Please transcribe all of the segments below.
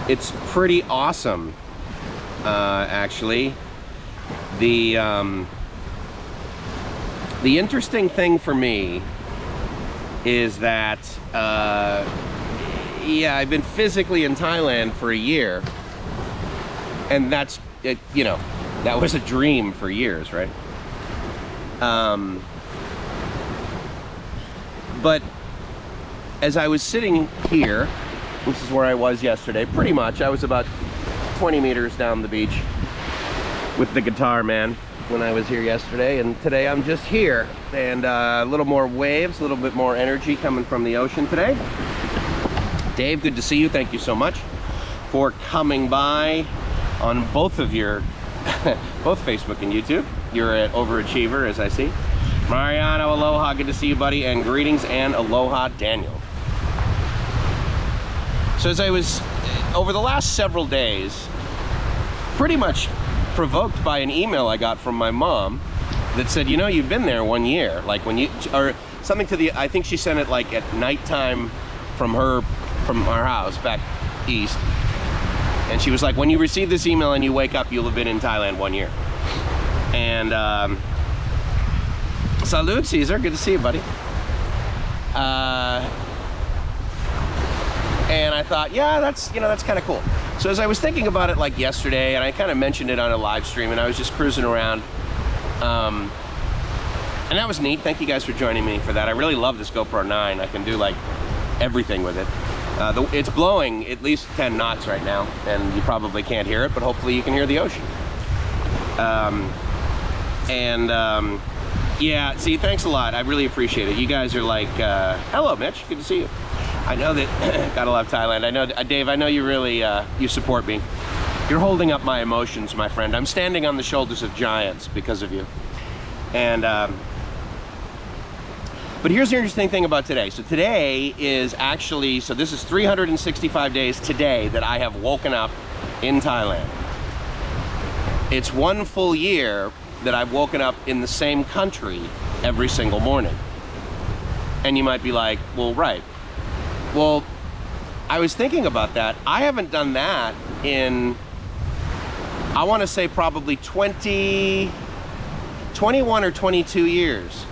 It's pretty awesome, actually. The interesting thing for me is that, yeah, I've been physically in Thailand for a year, and that's, you know, that was a dream for years, right? But as I was sitting here, this is where I was yesterday, pretty much. I was about 20 meters down the beach with the guitar man when I was here yesterday, and today I'm just here, and a little more waves, a little bit more energy coming from the ocean today. Dave, good to see you. Thank you so much for coming by on both of your both Facebook and YouTube. You're an overachiever, as I see. Mariano, aloha, good to see you, buddy, and greetings and aloha, Daniel. So as I was, over the last several days, pretty much provoked by an email I got from my mom that said, you know, you've been there 1 year, like when you, or something to the, I think she sent it like at nighttime from our house back east. And she was like, when you receive this email and you wake up, you'll have been in Thailand 1 year. And salud, Caesar, good to see you, buddy. And I thought, yeah, that's, you know, that's kind of cool. So as I was thinking about it like yesterday, and I kind of mentioned it on a live stream, and I was just cruising around, and that was neat. Thank you guys for joining me for that. I really love this GoPro 9. I can do like everything with it. It's blowing at least 10 knots right now, and you probably can't hear it, but hopefully you can hear the ocean. Yeah, see, thanks a lot. I really appreciate it. You guys are like, hello, Mitch. Good to see you. I know that, gotta love Thailand. I know, Dave, I know you really, you support me. You're holding up my emotions, my friend. I'm standing on the shoulders of giants because of you. And, but here's the interesting thing about today. So today is actually, so this is 365 days today that I have woken up in Thailand. It's 1 full year that I've woken up in the same country every single morning. And you might be like, well, right. Well, I was thinking about that. I haven't done that in, I want to say probably 21 or 22 years.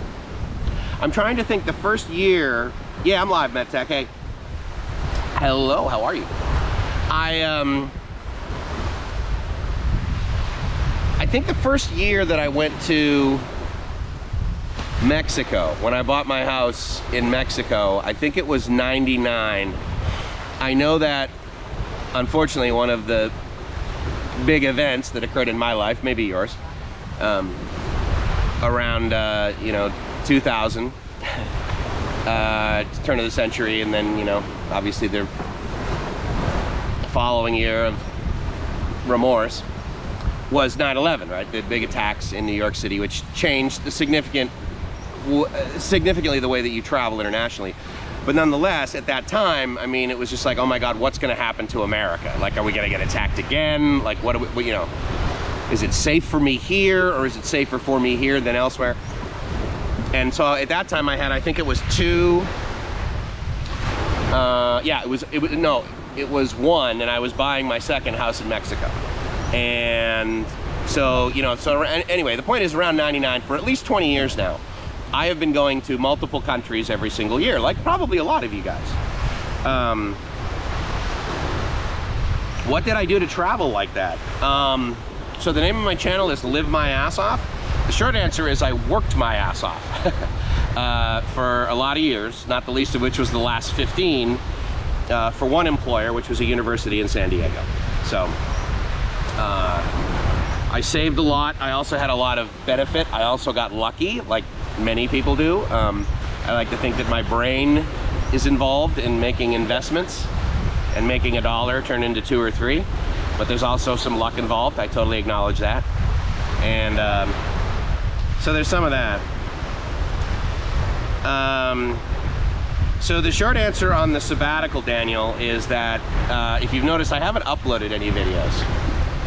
I'm trying to think the first year. Yeah, I'm live, MedTech. Hey. Hello, how are you? I think the first year that I went to Mexico, when I bought my house in Mexico, I think it was 99. I know that, unfortunately, one of the big events that occurred in my life, maybe yours, around, you know, 2000, turn of the century, and then, you know, obviously the following year of remorse was 9/11, right? The big attacks in New York City, which changed the significantly the way that you travel internationally. But nonetheless, at that time, I mean, it was just like, oh my God, what's going to happen to America? Like, are we going to get attacked again? Like, what do we, you know, is it safe for me here, or is it safer for me here than elsewhere? And so at that time I had, I think it was it was one, and I was buying my second house in Mexico. And so, you know, so anyway, the point is, around 99, for at least 20 years now, I have been going to multiple countries every single year, like probably a lot of you guys. What did I do to travel like that? So the name of my channel is Live My Ass Off. The short answer is I worked my ass off for a lot of years, not the least of which was the last 15 for one employer, which was a university in San Diego. So I saved a lot. I also had a lot of benefit. I also got lucky, like many people do. I like to think that my brain is involved in making investments and making a dollar turn into 2 or 3, but there's also some luck involved. I totally acknowledge that. And so there's some of that. So the short answer on the sabbatical, Daniel, is that if you've noticed, I haven't uploaded any videos.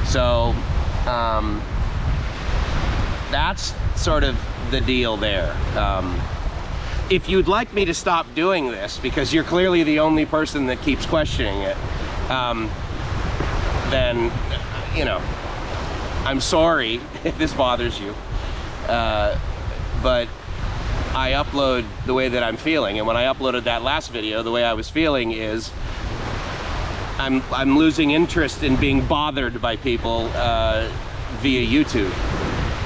So that's sort of the deal there. if you'd like me to stop doing this, because you're clearly the only person that keeps questioning it, then, you know, I'm sorry if this bothers you, but I upload the way that I'm feeling, and when I uploaded that last video, the way I was feeling is I'm losing interest in being bothered by people via YouTube,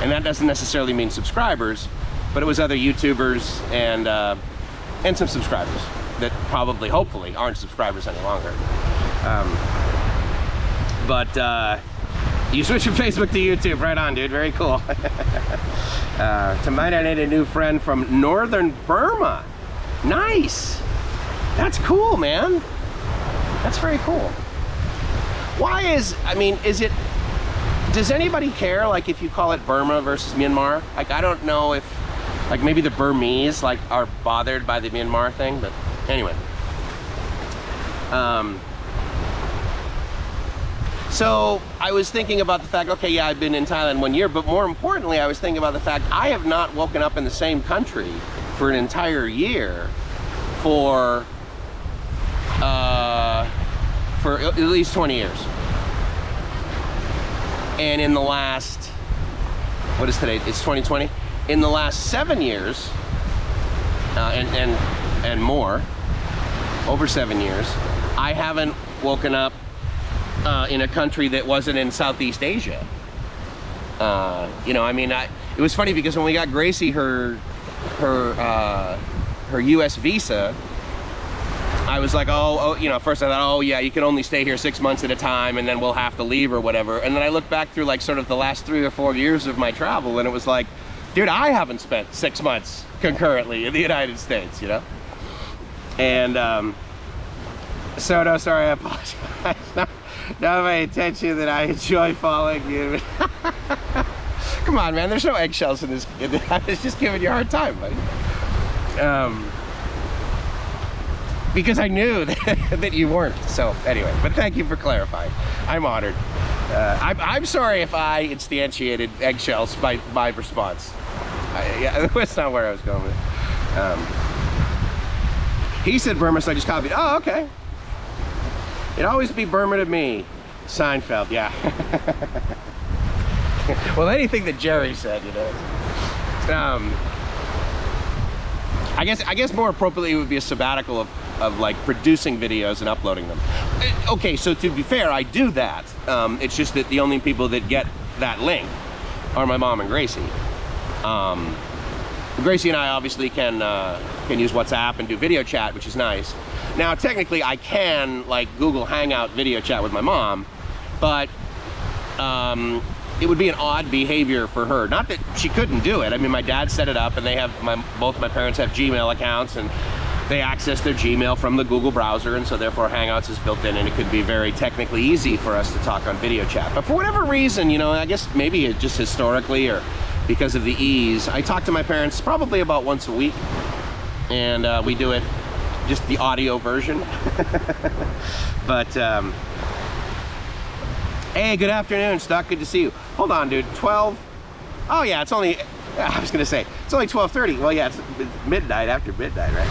and that doesn't necessarily mean subscribers, but it was other YouTubers and some subscribers that probably, hopefully, aren't subscribers any longer. You switch from Facebook to YouTube, right on, dude. Very cool. Tonight I made a new friend from northern Burma. Nice. That's cool, man. That's very cool. Why is, I mean, is it, does anybody care, like, if you call it Burma versus Myanmar? Like, I don't know if, like, maybe the Burmese, like, are bothered by the Myanmar thing, but anyway. So I was thinking about the fact, okay, yeah, I've been in Thailand 1 year, but more importantly, I was thinking about the fact I have not woken up in the same country for an entire year for at least 20 years. And in the last, what is today? It's 2020. In the last 7 years, and more, over 7 years, I haven't woken up in a country that wasn't in Southeast Asia. You know, I mean, it was funny because when we got Gracie her US visa, I was like, oh, you know, first I thought, oh yeah, you can only stay here 6 months at a time and then we'll have to leave or whatever. And then I looked back through like sort of the last 3 or 4 years of my travel, and it was like, dude, I haven't spent 6 months concurrently in the United States, you know? And so no, sorry, I apologize. Not my intention that I enjoy following you. Come on, man, there's no eggshells in this. I was just giving you a hard time, buddy. Because I knew that you weren't. So anyway, but thank you for clarifying. I'm honored. I'm sorry if I instantiated eggshells by my response. Yeah, that's not where I was going with it. He said Burma, so I just copied. Oh, okay. It'd always be Burma to me. Seinfeld, yeah. Well, anything that Jerry said, you know. I guess more appropriately it would be a sabbatical of like producing videos and uploading them. Okay, so to be fair, I do that. It's just that the only people that get that link are my mom and Gracie. Gracie and I obviously can use WhatsApp and do video chat, which is nice. Now, technically, I can like Google Hangout video chat with my mom, but it would be an odd behavior for her. Not that she couldn't do it. I mean, my dad set it up, and they have both my parents have Gmail accounts, and they access their Gmail from the Google browser, and so therefore Hangouts is built in, and it could be very technically easy for us to talk on video chat. But for whatever reason, you know, I guess maybe it just historically or because of the ease, I talk to my parents probably about once a week, and we do it just the audio version. But hey, good afternoon, Stuck. Good to see you. Hold on, dude. 12. Oh yeah, it's only. I was gonna say it's only 12:30. Well, yeah, it's midnight, after midnight, right?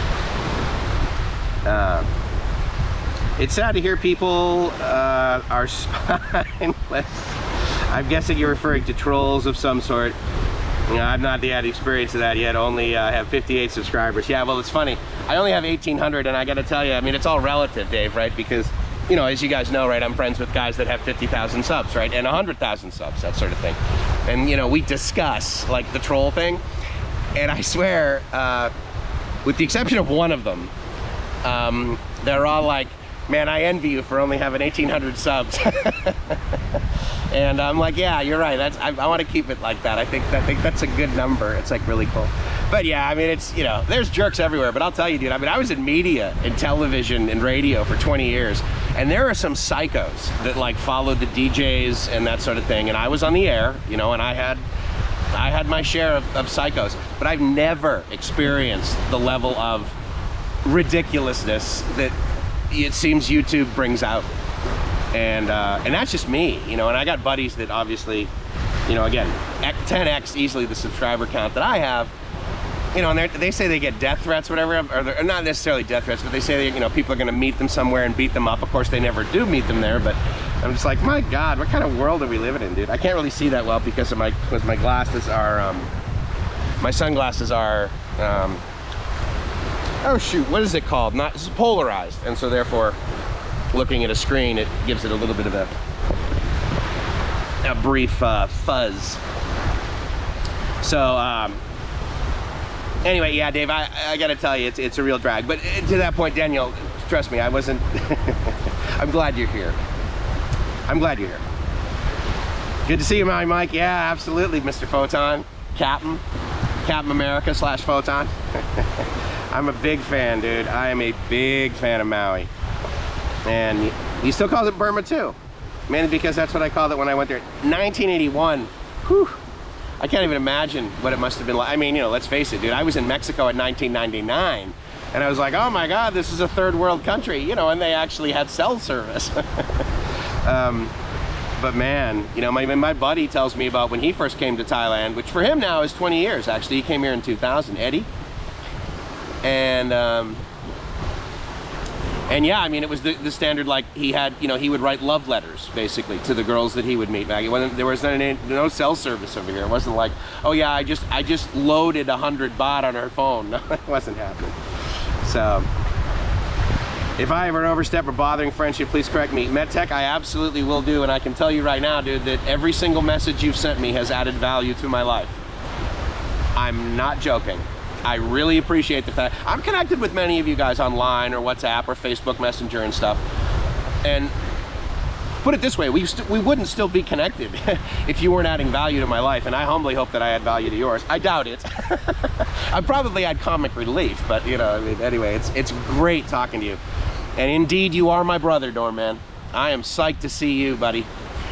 It's sad to hear people are spineless. I'm guessing you're referring to trolls of some sort. You know, I've not had experience of that yet. Only have 58 subscribers. Yeah, well, it's funny. I only have 1,800, and I got to tell you, I mean, it's all relative, Dave, right? Because, you know, as you guys know, right, I'm friends with guys that have 50,000 subs, right, and 100,000 subs, that sort of thing. And you know, we discuss like the troll thing, and I swear, with the exception of one of them, they're all like, man, I envy you for only having 1,800 subs. And I'm like, yeah, you're right. I want to keep it like that. I think that's a good number. It's like really cool. But yeah, I mean, it's, you know, there's jerks everywhere. But I'll tell you, dude, I mean, I was in media and television and radio for 20 years, and there are some psychos that like follow the DJs and that sort of thing. And I was on the air, you know, and I had my share of psychos, but I've never experienced the level of ridiculousness that it seems YouTube brings out. And that's just me, you know, and I got buddies that obviously, you know, again, 10x easily the subscriber count that I have, you know, and they say they get death threats, whatever, or not necessarily death threats, but they say, you know, people are going to meet them somewhere and beat them up. Of course, they never do meet them there, but I'm just like, my God, what kind of world are we living in, dude? I can't really see that well because my glasses are, my sunglasses are, oh shoot, what is it called? It's polarized, and so therefore, looking at a screen, it gives it a little bit of a brief fuzz. So, anyway, yeah, Dave, I gotta tell you, it's a real drag. But to that point, Daniel, trust me, I wasn't. I'm glad you're here. I'm glad you're here. Good to see you, my Mike. Yeah, absolutely, Mr. Photon, Captain America / Photon. I'm a big fan, dude. I am a big fan of Maui, and he still calls it Burma too, mainly because that's what I called it when I went there. 1981. Whew. I can't even imagine what it must have been like. I mean, you know, let's face it, dude. I was in Mexico in 1999, and I was like, oh my God, this is a third world country, you know, and they actually had cell service. But man, you know, my buddy tells me about when he first came to Thailand, which for him now is 20 years, actually. He came here in 2000, Eddie. And yeah, I mean, it was the standard, like, he had, you know, he would write love letters, basically, to the girls that he would meet. There was no cell service over here. It wasn't like, oh yeah, I just loaded 100 baht on her phone. No, it wasn't happening. So, if I ever overstep or bothering friendship, please correct me. MedTech, I absolutely will do, and I can tell you right now, dude, that every single message you've sent me has added value to my life. I'm not joking. I really appreciate the fact. I'm connected with many of you guys online or WhatsApp or Facebook Messenger and stuff. And put it this way, we wouldn't still be connected if you weren't adding value to my life. And I humbly hope that I add value to yours. I doubt it. I probably add comic relief, but you know, I mean, anyway, it's great talking to you. And indeed, you are my brother, Doorman. I am psyched to see you, buddy.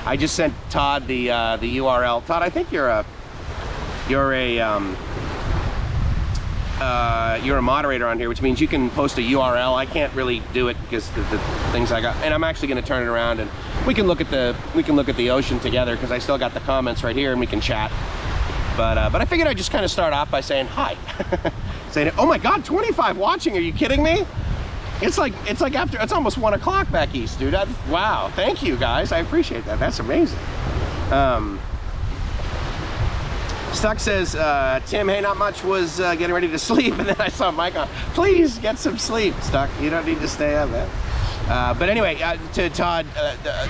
I just sent Todd the URL. Todd, I think you're a moderator on here, which means you can post a URL. I can't really do it because the things I got, and I'm actually going to turn it around and we can look at the ocean together because I still got the comments right here and we can chat. But I figured I'd just kind of start off by saying hi, saying, oh my God, 25 watching? Are you kidding me? It's almost 1 o'clock back east, dude. Wow, thank you guys. I appreciate that. That's amazing. Stuck says, Tim, hey, not much, was getting ready to sleep, and then I saw Mike on. Please get some sleep, Stuck. You don't need to stay up, man. But anyway, to Todd,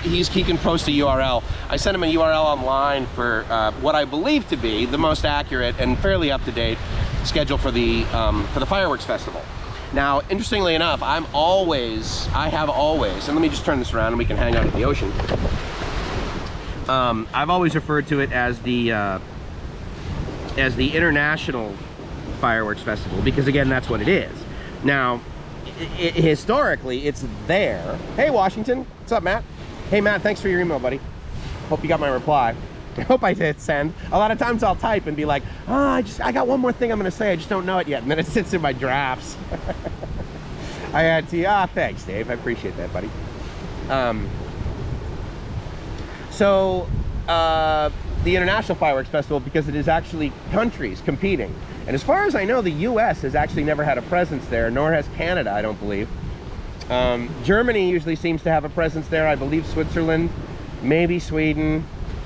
he can post a URL. I sent him a URL online for what I believe to be the most accurate and fairly up-to-date schedule for the fireworks festival. Now, interestingly enough, I have always, and let me just turn this around and we can hang out at the ocean. I've always referred to it as the International Fireworks Festival, because again, that's what it is. Now, historically, it's there. Hey, Washington. What's up, Matt? Hey, Matt, thanks for your email, buddy. Hope you got my reply. I hope I did send. A lot of times I'll type and be like, I got one more thing I'm gonna say, I just don't know it yet, and then it sits in my drafts. I had to, thanks, Dave, I appreciate that, buddy. The International Fireworks Festival, because it is actually countries competing. And as far as I know, the US has actually never had a presence there, nor has Canada, I don't believe. Germany usually seems to have a presence there. I believe Switzerland, maybe Sweden.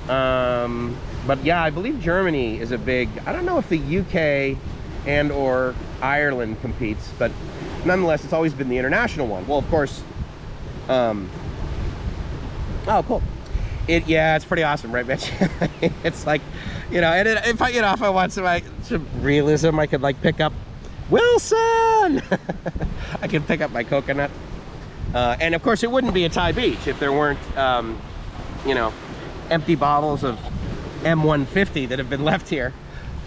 But yeah, I believe Germany is a big, I don't know if the UK and or Ireland competes, but nonetheless, it's always been the international one. Well, of course, oh, cool. Yeah, it's pretty awesome, right, Mitch? It's like, you know, and if I want some realism, I could like pick up Wilson. I could pick up my coconut, and of course, it wouldn't be a Thai beach if there weren't, you know, empty bottles of M150 that have been left here,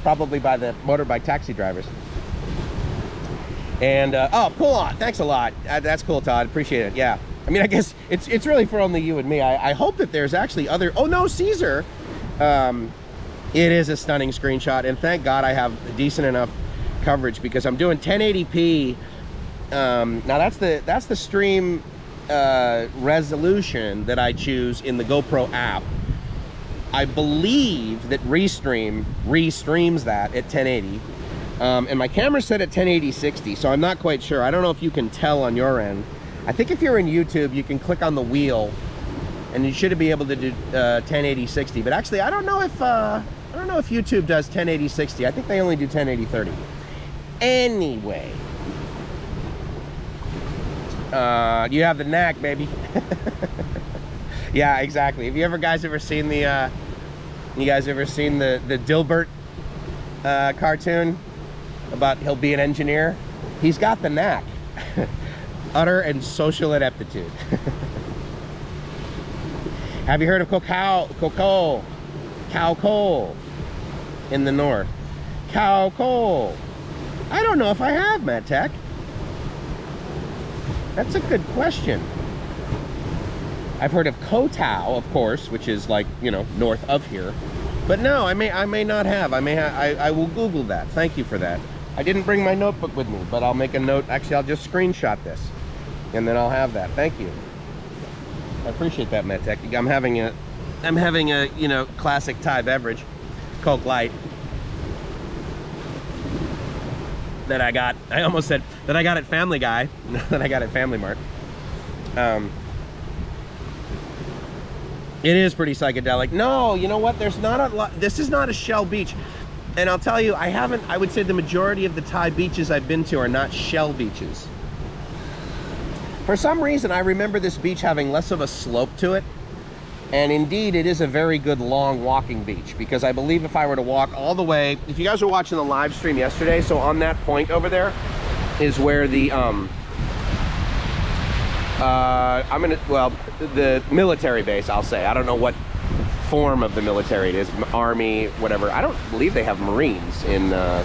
probably by the motorbike taxi drivers. And oh, pull on! Thanks a lot. That's cool, Todd. Appreciate it. Yeah. I mean, I guess it's really for only you and me. I hope that there's actually other... Oh, no, Caesar! It is a stunning screenshot, and thank God I have decent enough coverage because I'm doing 1080p. Now, that's the stream resolution that I choose in the GoPro app. I believe that Restreams that at 1080. And my camera's set at 1080-60, so I'm not quite sure. I don't know if you can tell on your end. I think if you're in YouTube, you can click on the wheel, and you should be able to do 1080-60. But actually, I don't know if YouTube does 1080-60. I think they only do 1080-30. Anyway, you have the knack, baby. Yeah, exactly. Have you guys ever seen the Dilbert cartoon about he'll be an engineer? He's got the knack. Utter and social ineptitude. Have you heard of cow coal in the north? Cow coal. I don't know if I have, Matt Tech. That's a good question. I've heard of Kotow, of course, which is like, you know, north of here. But no, I may not have. I will Google that. Thank you for that. I didn't bring my notebook with me, but I'll make a note. Actually, I'll just screenshot this, and then I'll have that. Thank you. I appreciate that, Matt Tech. I'm having a, you know, classic Thai beverage, Coke Light, that I got. I almost said that I got at Family Guy, that I got at Family Mart. It is pretty psychedelic. No, you know what? There's not a lot. This is not a shell beach. And I'll tell you, I would say the majority of the Thai beaches I've been to are not shell beaches. For some reason, I remember this beach having less of a slope to it. And indeed, it is a very good long walking beach, because I believe if I were to walk all the way, if you guys were watching the live stream yesterday, so on that point over there is where the, the military base, I'll say. I don't know what form of the military it is, Army, whatever. I don't believe they have Marines in, oh,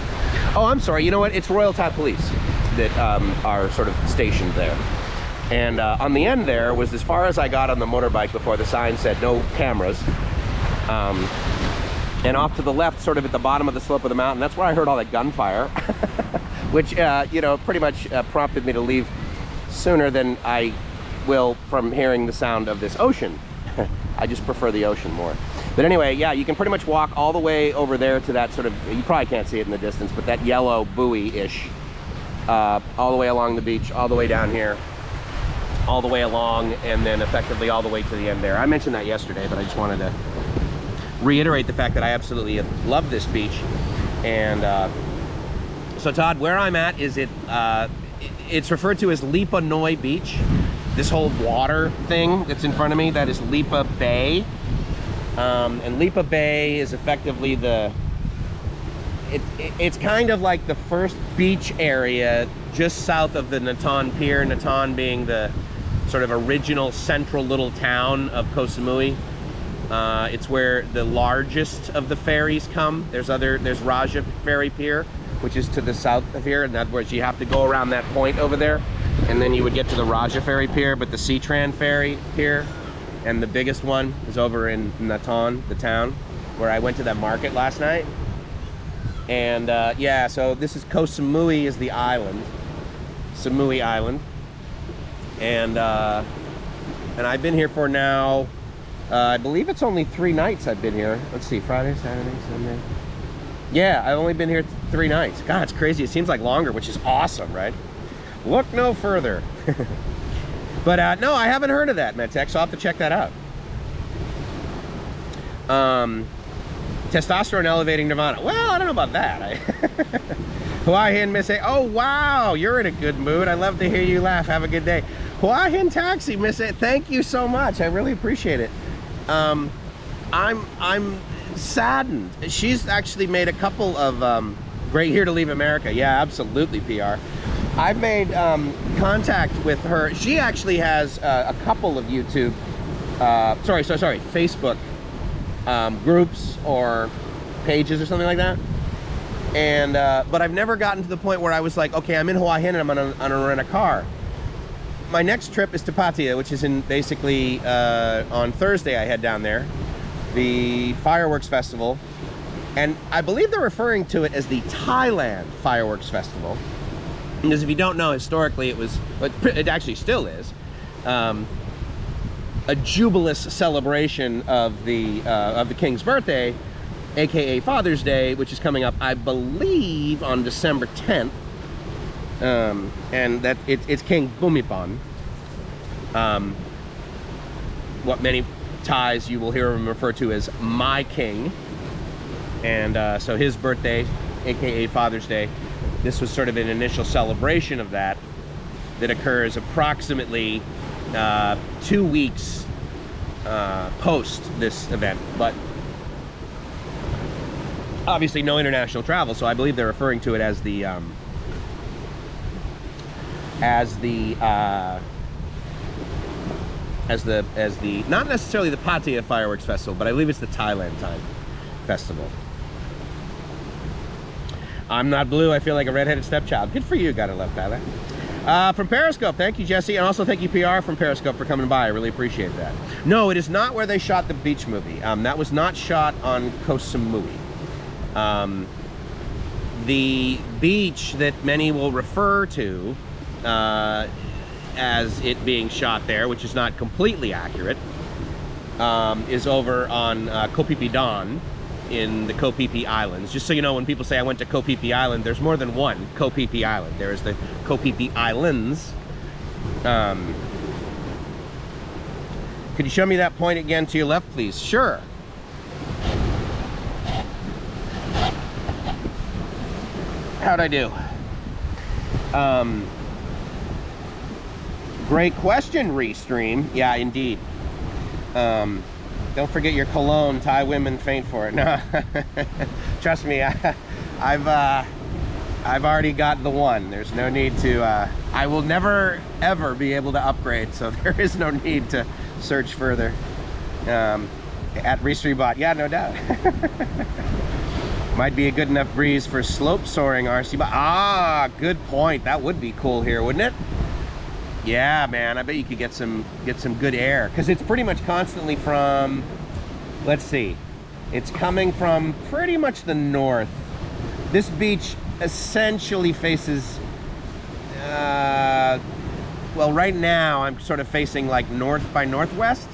I'm sorry, you know what? It's Royal Thai Police that are sort of stationed there. And on the end there was as far as I got on the motorbike before the sign said no cameras. And off to the left, sort of at the bottom of the slope of the mountain, that's where I heard all that gunfire, which, you know, pretty much prompted me to leave sooner than I will from hearing the sound of this ocean. I just prefer the ocean more. But anyway, yeah, you can pretty much walk all the way over there to that sort of, you probably can't see it in the distance, but that yellow buoy-ish, all the way along the beach, all the way down here, all the way along, and then effectively all the way to the end there. I mentioned that yesterday, but I just wanted to reiterate the fact that I absolutely love this beach. And so Todd, where I'm at is it's referred to as Lipa Noi Beach. This whole water thing that's in front of me, that is Lipa Bay. And Lipa Bay is effectively it's kind of like the first beach area just south of the Naton Pier, Naton being the sort of original central little town of Koh Samui. It's where the largest of the ferries come. There's Raja Ferry Pier, which is to the south of here, and that's where you have to go around that point over there, and then you would get to the Raja Ferry Pier. But the Seatran Ferry Pier, and the biggest one, is over in Naton, the town, where I went to that market last night. And yeah, so this is Koh Samui is the island, Samui Island, and I've been here for now, I believe it's only 3 nights I've been here. Let's see, Friday, Saturday, Sunday. Yeah, I've only been here 3 nights. God, it's crazy. It seems like longer, which is awesome, right? Look no further. But no, I haven't heard of that, Medtech, so I'll have to check that out. Testosterone elevating nirvana. Well, I don't know about that. Hawaii Hin Miss A. Oh, wow, you're in a good mood. I love to hear you laugh. Have a good day. Hawaii Hin Taxi, Miss A. Thank you so much. I really appreciate it. I'm saddened. She's actually made a couple of Great Here to Leave America. Yeah, absolutely, PR. I've made contact with her. She actually has a couple of YouTube, Facebook groups or pages or something like that. And but I've never gotten to the point where I was like, okay, I'm in Hawaii and I'm gonna rent a car. My next trip is to Pattaya, which is in basically on Thursday. I head down there, the fireworks festival, and I believe they're referring to it as the Thailand Fireworks Festival. Because if you don't know, historically it was, but it actually still is, a jubilous celebration of the king's birthday, aka Father's Day, which is coming up, I believe, on December 10th. And that it's King Bhumibol. What many Thais you will hear him refer to as my king. And so his birthday, aka Father's Day, this was sort of an initial celebration of that occurs approximately 2 weeks post this event. But obviously no international travel, so I believe they're referring to it as the not necessarily the Pattaya Fireworks Festival, but I believe it's the Thailand Time Festival. I'm not blue, I feel like a redheaded stepchild. Good for you, gotta love Thailand. From Periscope, thank you, Jesse, and also thank you, PR from Periscope, for coming by. I really appreciate that. No, it is not where they shot the beach movie. That was not shot on Koh Samui. The beach that many will refer to as it being shot there, which is not completely accurate, is over on Koh Phi Phi Don in the Koh Phi Phi Islands. Just so you know, when people say I went to Koh Phi Phi Island, there's more than one Koh Phi Phi Island. There is the Koh Phi Phi Islands. Could you show me that point again to your left, please? Sure. How'd I do? Great question, Restream. Yeah, indeed. Don't forget your cologne. Thai women faint for it. No, trust me. I've already got the one. There's no need to. I will never ever be able to upgrade, so there is no need to search further. At Restreambot, yeah, no doubt. Might be a good enough breeze for slope soaring RC. Ah, good point. That would be cool here, wouldn't it? Yeah, man, I bet you could get some good air, because it's pretty much constantly from, let's see, it's coming from pretty much the north. This beach essentially faces, well, right now I'm sort of facing like north by northwest,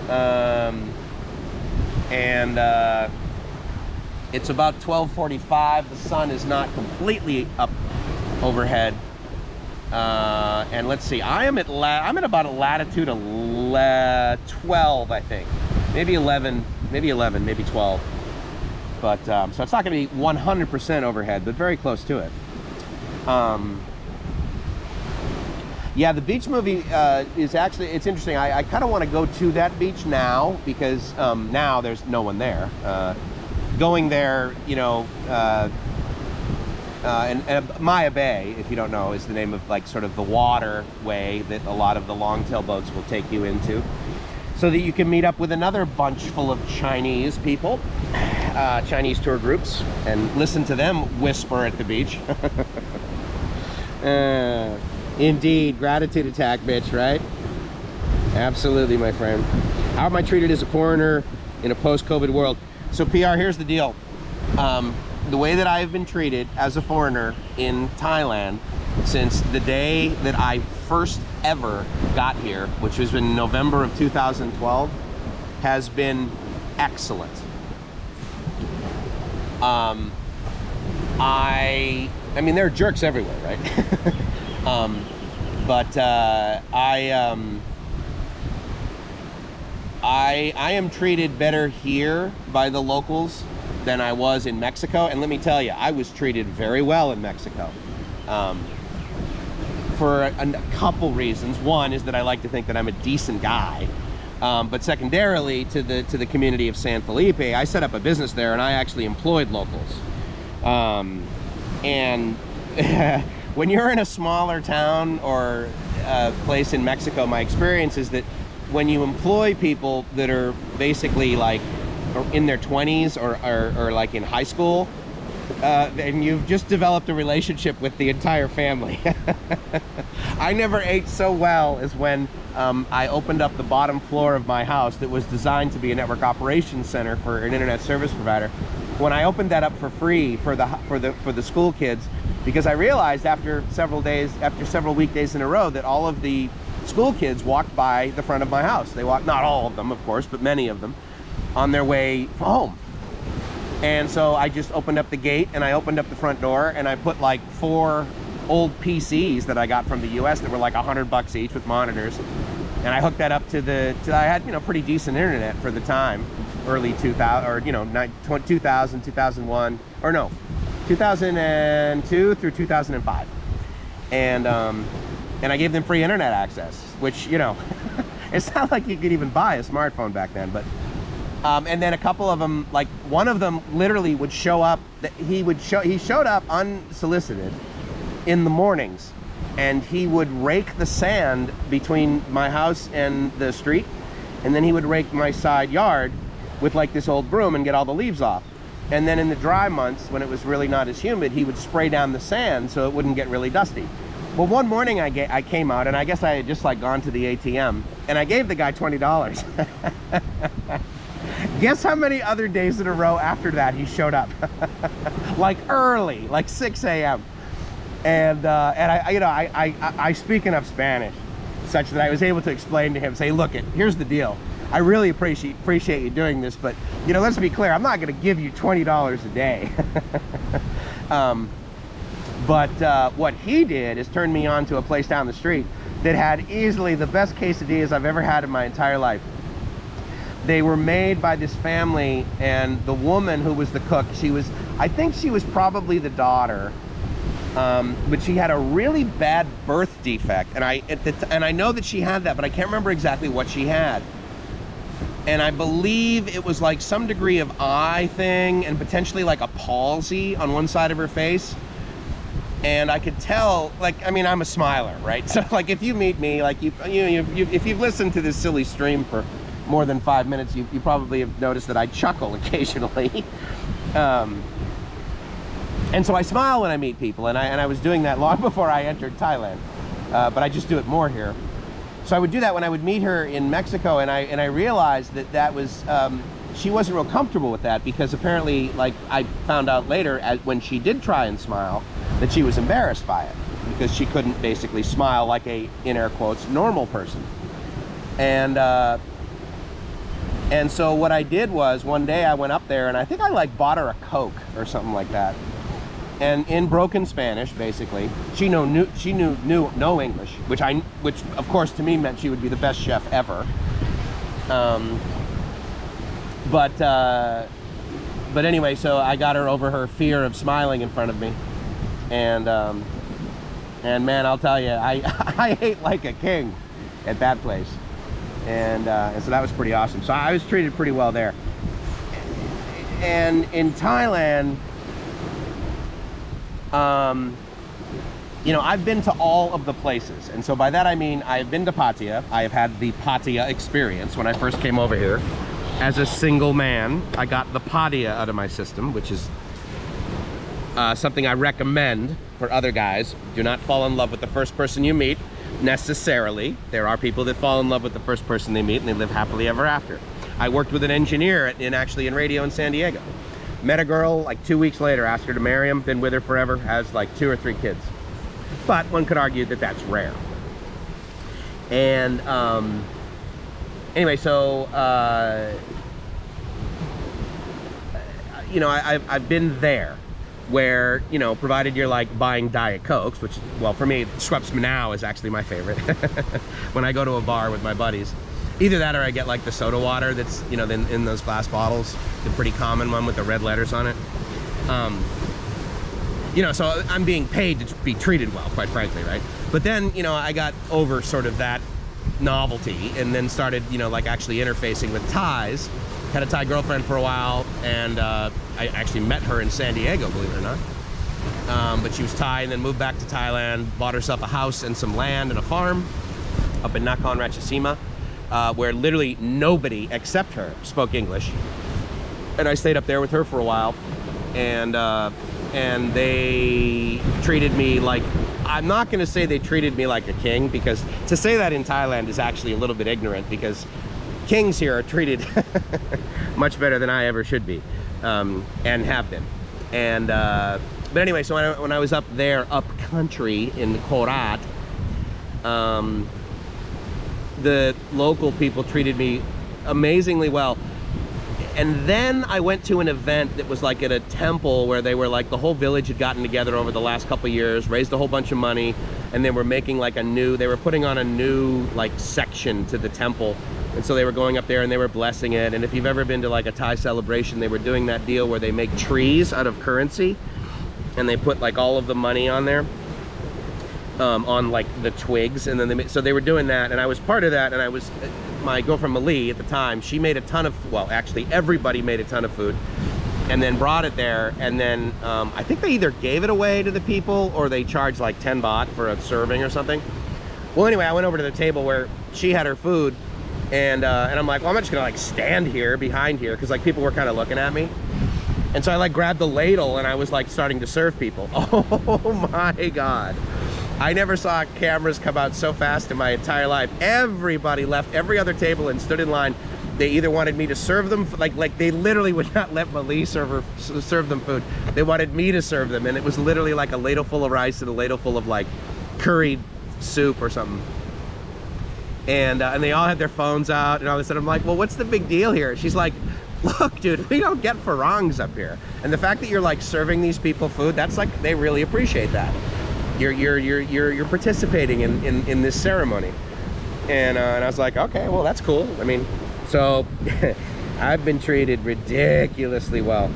and it's about 12:45. The sun is not completely up overhead. And let's see, I'm at about a latitude of 12, I think, maybe 11, maybe 12. But so it's not going to be 100% overhead, but very close to it. Yeah, the beach movie is actually, it's interesting. I kind of want to go to that beach now, because now there's no one there. Going there, you know, and Maya Bay, if you don't know, is the name of like sort of the waterway that a lot of the longtail boats will take you into, so that you can meet up with another bunch full of Chinese people, Chinese tour groups, and listen to them whisper at the beach. Indeed, gratitude attack, bitch, right? Absolutely, my friend. How am I treated as a foreigner in a post-COVID world? So PR, here's the deal. The way that I've been treated as a foreigner in Thailand since the day that I first ever got here, which was in November of 2012, has been excellent. I mean, there are jerks everywhere, right? I am treated better here by the locals than I was in Mexico, and let me tell you, I was treated very well in Mexico, for a couple reasons. One is that I like to think that I'm a decent guy, but secondarily, to the community of San Felipe, I set up a business there, and I actually employed locals. And when you're in a smaller town or a place in Mexico, my experience is that when you employ people that are basically like in their 20s or like in high school, and you've just developed a relationship with the entire family. I never ate so well as when I opened up the bottom floor of my house that was designed to be a network operations center for an internet service provider. When I opened that up for free for the school kids, because I realized after several weekdays in a row that all of the school kids walked by the front of my house. They walked, not all of them, of course, but many of them, on their way home. And so I just opened up the gate and I opened up the front door and I put like 4 old PCs that I got from the US that were like $100 each with monitors. And I hooked that up to I had, you know, pretty decent internet for the time, early 2000, or, you know, 2000, 2001, or no, 2002 through 2005. And I gave them free internet access, which, you know, it's not like you could even buy a smartphone back then, but, and then a couple of them, like one of them literally would show up, he showed up unsolicited in the mornings, and he would rake the sand between my house and the street, and then he would rake my side yard with like this old broom and get all the leaves off. And then in the dry months, when it was really not as humid, he would spray down the sand so it wouldn't get really dusty. Well, one morning I came out, and I guess I had just like gone to the ATM, and I gave the guy $20. Guess how many other days in a row after that he showed up? Like early, like 6 a.m. And I, you know, I speak enough Spanish such that I was able to explain to him, say, look, here's the deal. I really appreciate you doing this, but, you know, let's be clear, I'm not going to give you $20 a day. But what he did is turn me on to a place down the street that had easily the best quesadillas I've ever had in my entire life. They were made by this family, and the woman who was the cook, I think she was probably the daughter, but she had a really bad birth defect, and I know that she had that, but I can't remember exactly what she had. And I believe it was like some degree of eye thing and potentially like a palsy on one side of her face. And I could tell, like, I mean, I'm a smiler, right? So like if you meet me, like if you've listened to this silly stream for more than 5 minutes, you probably have noticed that I chuckle occasionally. And so I smile when I meet people, and I was doing that long before I entered Thailand, but I just do it more here. So I would do that when I would meet her in Mexico, and I realized that was, she wasn't real comfortable with that, because apparently, like I found out later, when she did try and smile, that she was embarrassed by it, because she couldn't basically smile like a, in air quotes, normal person. And so what I did was, one day I went up there, and I think I like bought her a Coke or something like that. And in broken Spanish, basically, she knew no English, which of course to me meant she would be the best chef ever. But anyway, so I got her over her fear of smiling in front of me, and man, I'll tell you, I ate like a king at that place, and so that was pretty awesome. So I was treated pretty well there. And in Thailand, you know, I've been to all of the places, and so by that I mean I've been to Pattaya. I have had the Pattaya experience. When I first came over here as a single man, I got the Pattaya out of my system, which is something I recommend for other guys. Do not fall in love with the first person you meet necessarily. There are people that fall in love with the first person they meet and they live happily ever after. I worked with an engineer actually in radio in San Diego. Met a girl like 2 weeks later, asked her to marry him, been with her forever, has like 2 or 3 kids. But one could argue that that's rare. And anyway, so you know, I've been there, where, you know, provided you're like buying Diet Cokes, which, well, for me, Schweppes Now is actually my favorite. When I go to a bar with my buddies, either that or I get like the soda water that's, you know, in those glass bottles, the pretty common one with the red letters on it. You know, so I'm being paid to be treated well, quite frankly, right? But then, you know, I got over sort of that novelty and then started, you know, like actually interfacing with Thais. Had a Thai girlfriend for a while, and I actually met her in San Diego, believe it or not. But she was Thai, and then moved back to Thailand, bought herself a house and some land and a farm up in Nakhon Ratchasima, where literally nobody except her spoke English. And I stayed up there with her for a while, and they treated me like, I'm not going to say they treated me like a king, because to say that in Thailand is actually a little bit ignorant, because kings here are treated much better than I ever should be, and have been. And but anyway, so when I was up there, up country in Korat, the local people treated me amazingly well. And then I went to an event that was like at a temple where they were like, the whole village had gotten together over the last couple of years, raised a whole bunch of money, and they were making like they were putting on a new like section to the temple. And so they were going up there and they were blessing it. And if you've ever been to like a Thai celebration, they were doing that deal where they make trees out of currency and they put like all of the money on there. On like the twigs, and then so they were doing that, and I was part of that. And I was, my girlfriend Malie at the time, she made a ton of, well, actually everybody made a ton of food, and then brought it there. And then I think they either gave it away to the people or they charged like 10 baht for a serving or something. Well, anyway, I went over to the table where she had her food, and I'm like, well, I'm not just gonna like stand here behind here, because like people were kind of looking at me. And so I like grabbed the ladle and I was like starting to serve people. Oh my God. I never saw cameras come out so fast in my entire life. Everybody left every other table and stood in line. They either wanted me to serve them, like they literally would not let Malie serve them food. They wanted me to serve them, and it was literally like a ladle full of rice and a ladle full of like curried soup or something. And they all had their phones out and all this, and I'm like, well, what's the big deal here? She's like, look, dude, we don't get farangs up here. And the fact that you're like serving these people food, that's like, they really appreciate that. You're participating in this ceremony. And I was like, okay, well, that's cool. I mean, so I've been treated ridiculously well.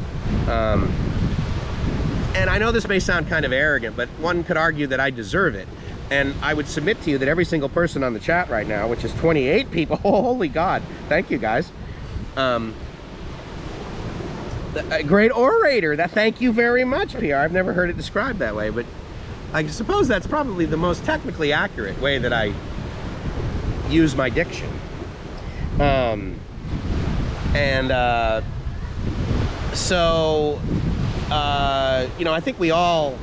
And I know this may sound kind of arrogant, but one could argue that I deserve it. And I would submit to you that every single person on the chat right now, which is 28 people, holy God, thank you guys. A great orator. Thank you very much, PR. I've never heard it described that way, but I suppose that's probably the most technically accurate way that I use my diction. You know, I think we all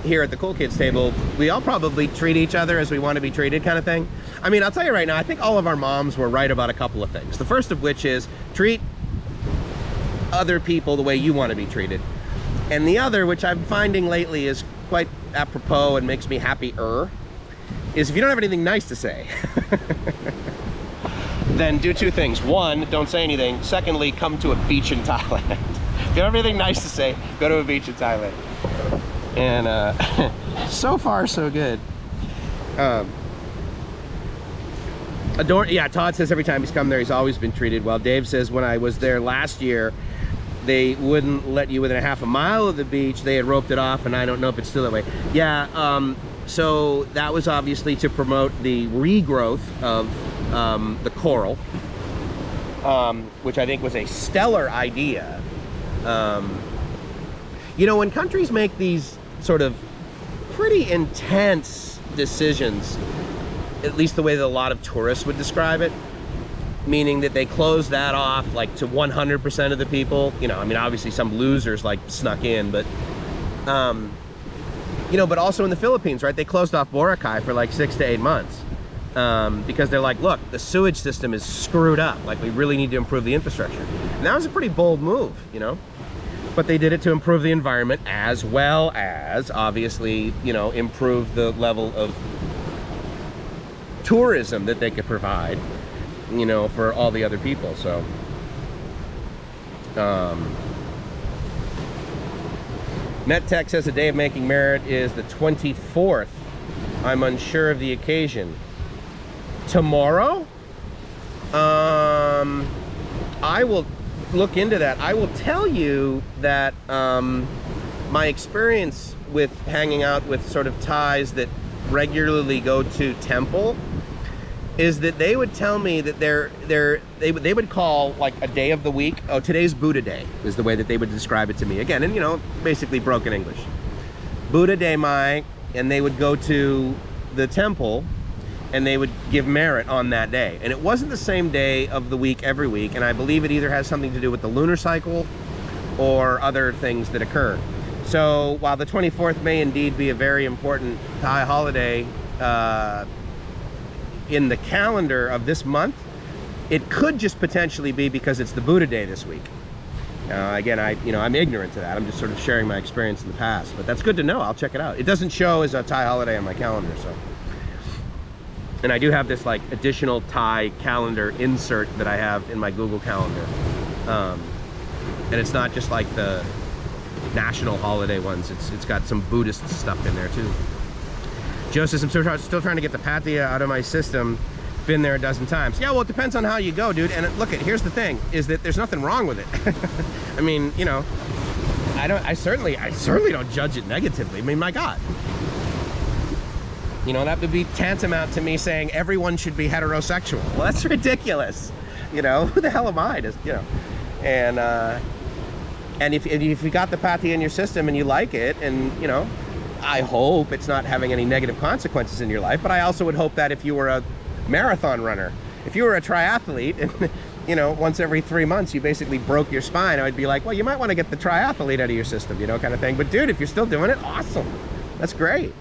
here at the Cool Kids table, we all probably treat each other as we want to be treated, kind of thing. I mean, I'll tell you right now, I think all of our moms were right about a couple of things. The first of which is treat other people the way you want to be treated. And the other, which I'm finding lately is quite apropos and makes me happier, is if you don't have anything nice to say, then do two things. One, don't say anything. Secondly, come to a beach in Thailand. If you don't have anything nice to say, go to a beach in Thailand. And so far, so good. Yeah, Todd says every time he's come there, he's always been treated well. Dave says when I was there last year, they wouldn't let you within a half a mile of the beach. They had roped it off, and I don't know if it's still that way. Yeah, so that was obviously to promote the regrowth of the coral, which I think was a stellar idea. You know, when countries make these sort of pretty intense decisions, at least the way that a lot of tourists would describe it, meaning that they close that off like to 100% of the people, you know, I mean, obviously some losers like snuck in, but, you know, but also in the Philippines, right, they closed off Boracay for like 6 to 8 months because they're like, look, the sewage system is screwed up, like we really need to improve the infrastructure. And that was a pretty bold move, you know, but they did it to improve the environment as well as obviously, you know, improve the level of tourism that they could provide, you know, for all the other people. So MetTech says the day of making merit is the 24th. I'm unsure of the occasion. Tomorrow? I will look into that. I will tell you that my experience with hanging out with sort of Thais that regularly go to temple is that they would tell me that they would call like a day of the week, oh, today's Buddha Day is the way that they would describe it to me. Again, and you know, basically broken English. Buddha Day Mai, and they would go to the temple and they would give merit on that day. And it wasn't the same day of the week every week, and I believe it either has something to do with the lunar cycle or other things that occur. So while the 24th may indeed be a very important Thai holiday in the calendar of this month, it could just potentially be because it's the Buddha Day this week. Again, I'm ignorant to that. I'm just sort of sharing my experience in the past, but that's good to know. I'll check it out. It doesn't show as a Thai holiday on my calendar, so. And I do have this like additional Thai calendar insert that I have in my Google Calendar. And it's not just like the national holiday ones. It's got some Buddhist stuff in there too. Joe says, I'm still trying to get the pathia out of my system. Been there a dozen times. Yeah, well, it depends on how you go, dude. And look, here's the thing, is that there's nothing wrong with it. I mean, you know, I certainly don't judge it negatively. I mean, my God. You know, that would be tantamount to me saying everyone should be heterosexual. Well, that's ridiculous. You know, who the hell am I to, you know? And if you got the pathia in your system and you like it, and, you know, I hope it's not having any negative consequences in your life, but I also would hope that if you were a marathon runner, if you were a triathlete, and, you know, once every 3 months you basically broke your spine, I would be like, well, you might want to get the triathlete out of your system, you know, kind of thing. But dude, if you're still doing it, awesome. That's great.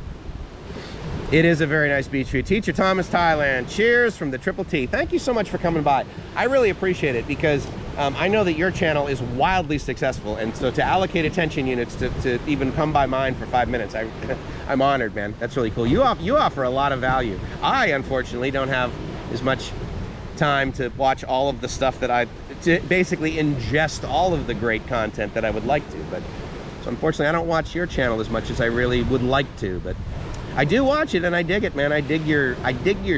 It is a very nice beach view. Teacher Thomas, Thailand. Cheers from the Triple T. Thank you so much for coming by. I really appreciate it, because I know that your channel is wildly successful, and so to allocate attention units to even come by mine for 5 minutes, I'm honored, man. That's really cool. You offer a lot of value. I, unfortunately, don't have as much time to watch all of the stuff that to basically ingest all of the great content that I would like to, but so unfortunately I don't watch your channel as much as I really would like to, but I do watch it and I dig it, man. I dig your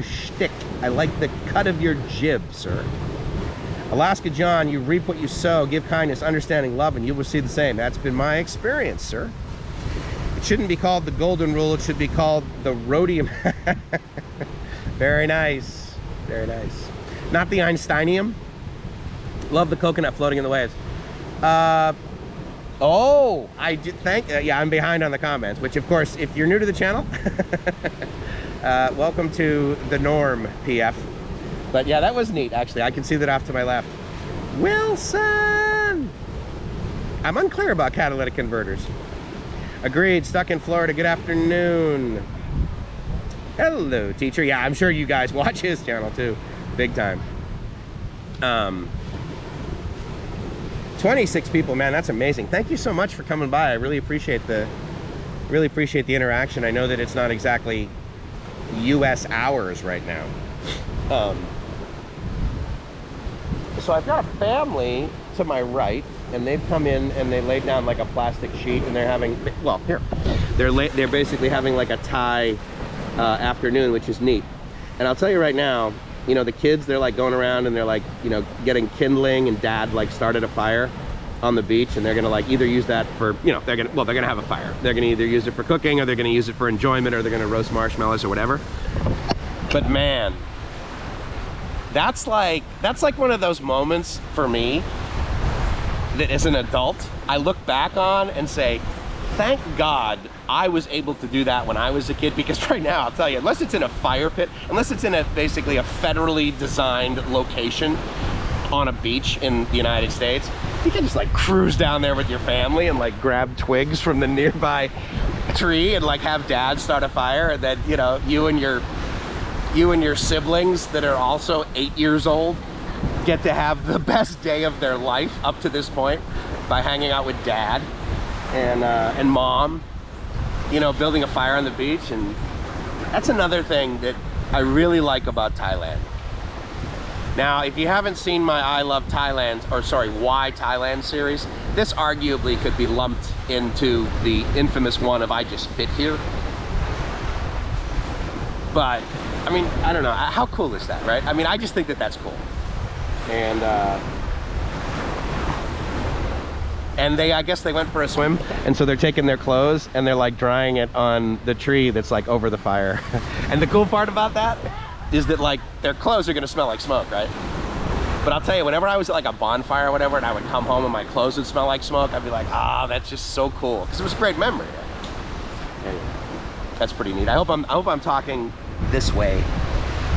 shtick. I like the cut of your jib, sir. Alaska John, you reap what you sow, give kindness, understanding, love, and you will see the same. That's been my experience, sir. It shouldn't be called the golden rule, it should be called the rhodium. Very nice, very nice. Not the Einsteinium. Love the coconut floating in the waves. Oh, I did yeah, I'm behind on the comments, which of course, if you're new to the channel, welcome to the norm, PF. But yeah, that was neat, actually. I can see that off to my left. Wilson! I'm unclear about catalytic converters. Agreed, stuck in Florida, good afternoon. Hello, teacher. Yeah, I'm sure you guys watch his channel too, big time. 26 people, man, that's amazing. Thank you so much for coming by. I really appreciate the interaction. I know that it's not exactly US hours right now. So I've got a family to my right, and they've come in and they laid down like a plastic sheet, and they're having, well, here, they're basically having like a Thai afternoon, which is neat. And I'll tell you right now, you know, the kids, they're like going around and they're like, you know, getting kindling, and dad like started a fire on the beach, and they're gonna like either use that for, you know, they're gonna have a fire. They're gonna either use it for cooking, or they're gonna use it for enjoyment, or they're gonna roast marshmallows or whatever. But man, that's like one of those moments for me that as an adult, I look back on and say, thank God I was able to do that when I was a kid, because right now, I'll tell you, unless it's in a fire pit, unless it's in basically a federally designed location on a beach in the United States, you can just like cruise down there with your family and like grab twigs from the nearby tree and like have dad start a fire, and then, you know, you and your siblings that are also 8 years old get to have the best day of their life up to this point by hanging out with dad and mom, you know, building a fire on the beach. And that's another thing that I really like about Thailand. Now, if you haven't seen my I Love Thailand, or sorry, Why Thailand series, this arguably could be lumped into the infamous one of I Just Fit Here. But, I mean, I don't know, how cool is that, right? I mean, I just think that that's cool. And I guess they went for a swim, and so they're taking their clothes and they're like drying it on the tree that's like over the fire. And the cool part about that is that like their clothes are gonna smell like smoke, right? But I'll tell you, whenever I was at like a bonfire or whatever, and I would come home and my clothes would smell like smoke, I'd be like, ah, that's just so cool, because it was a great memory. Anyway, that's pretty neat. I hope I'm talking this way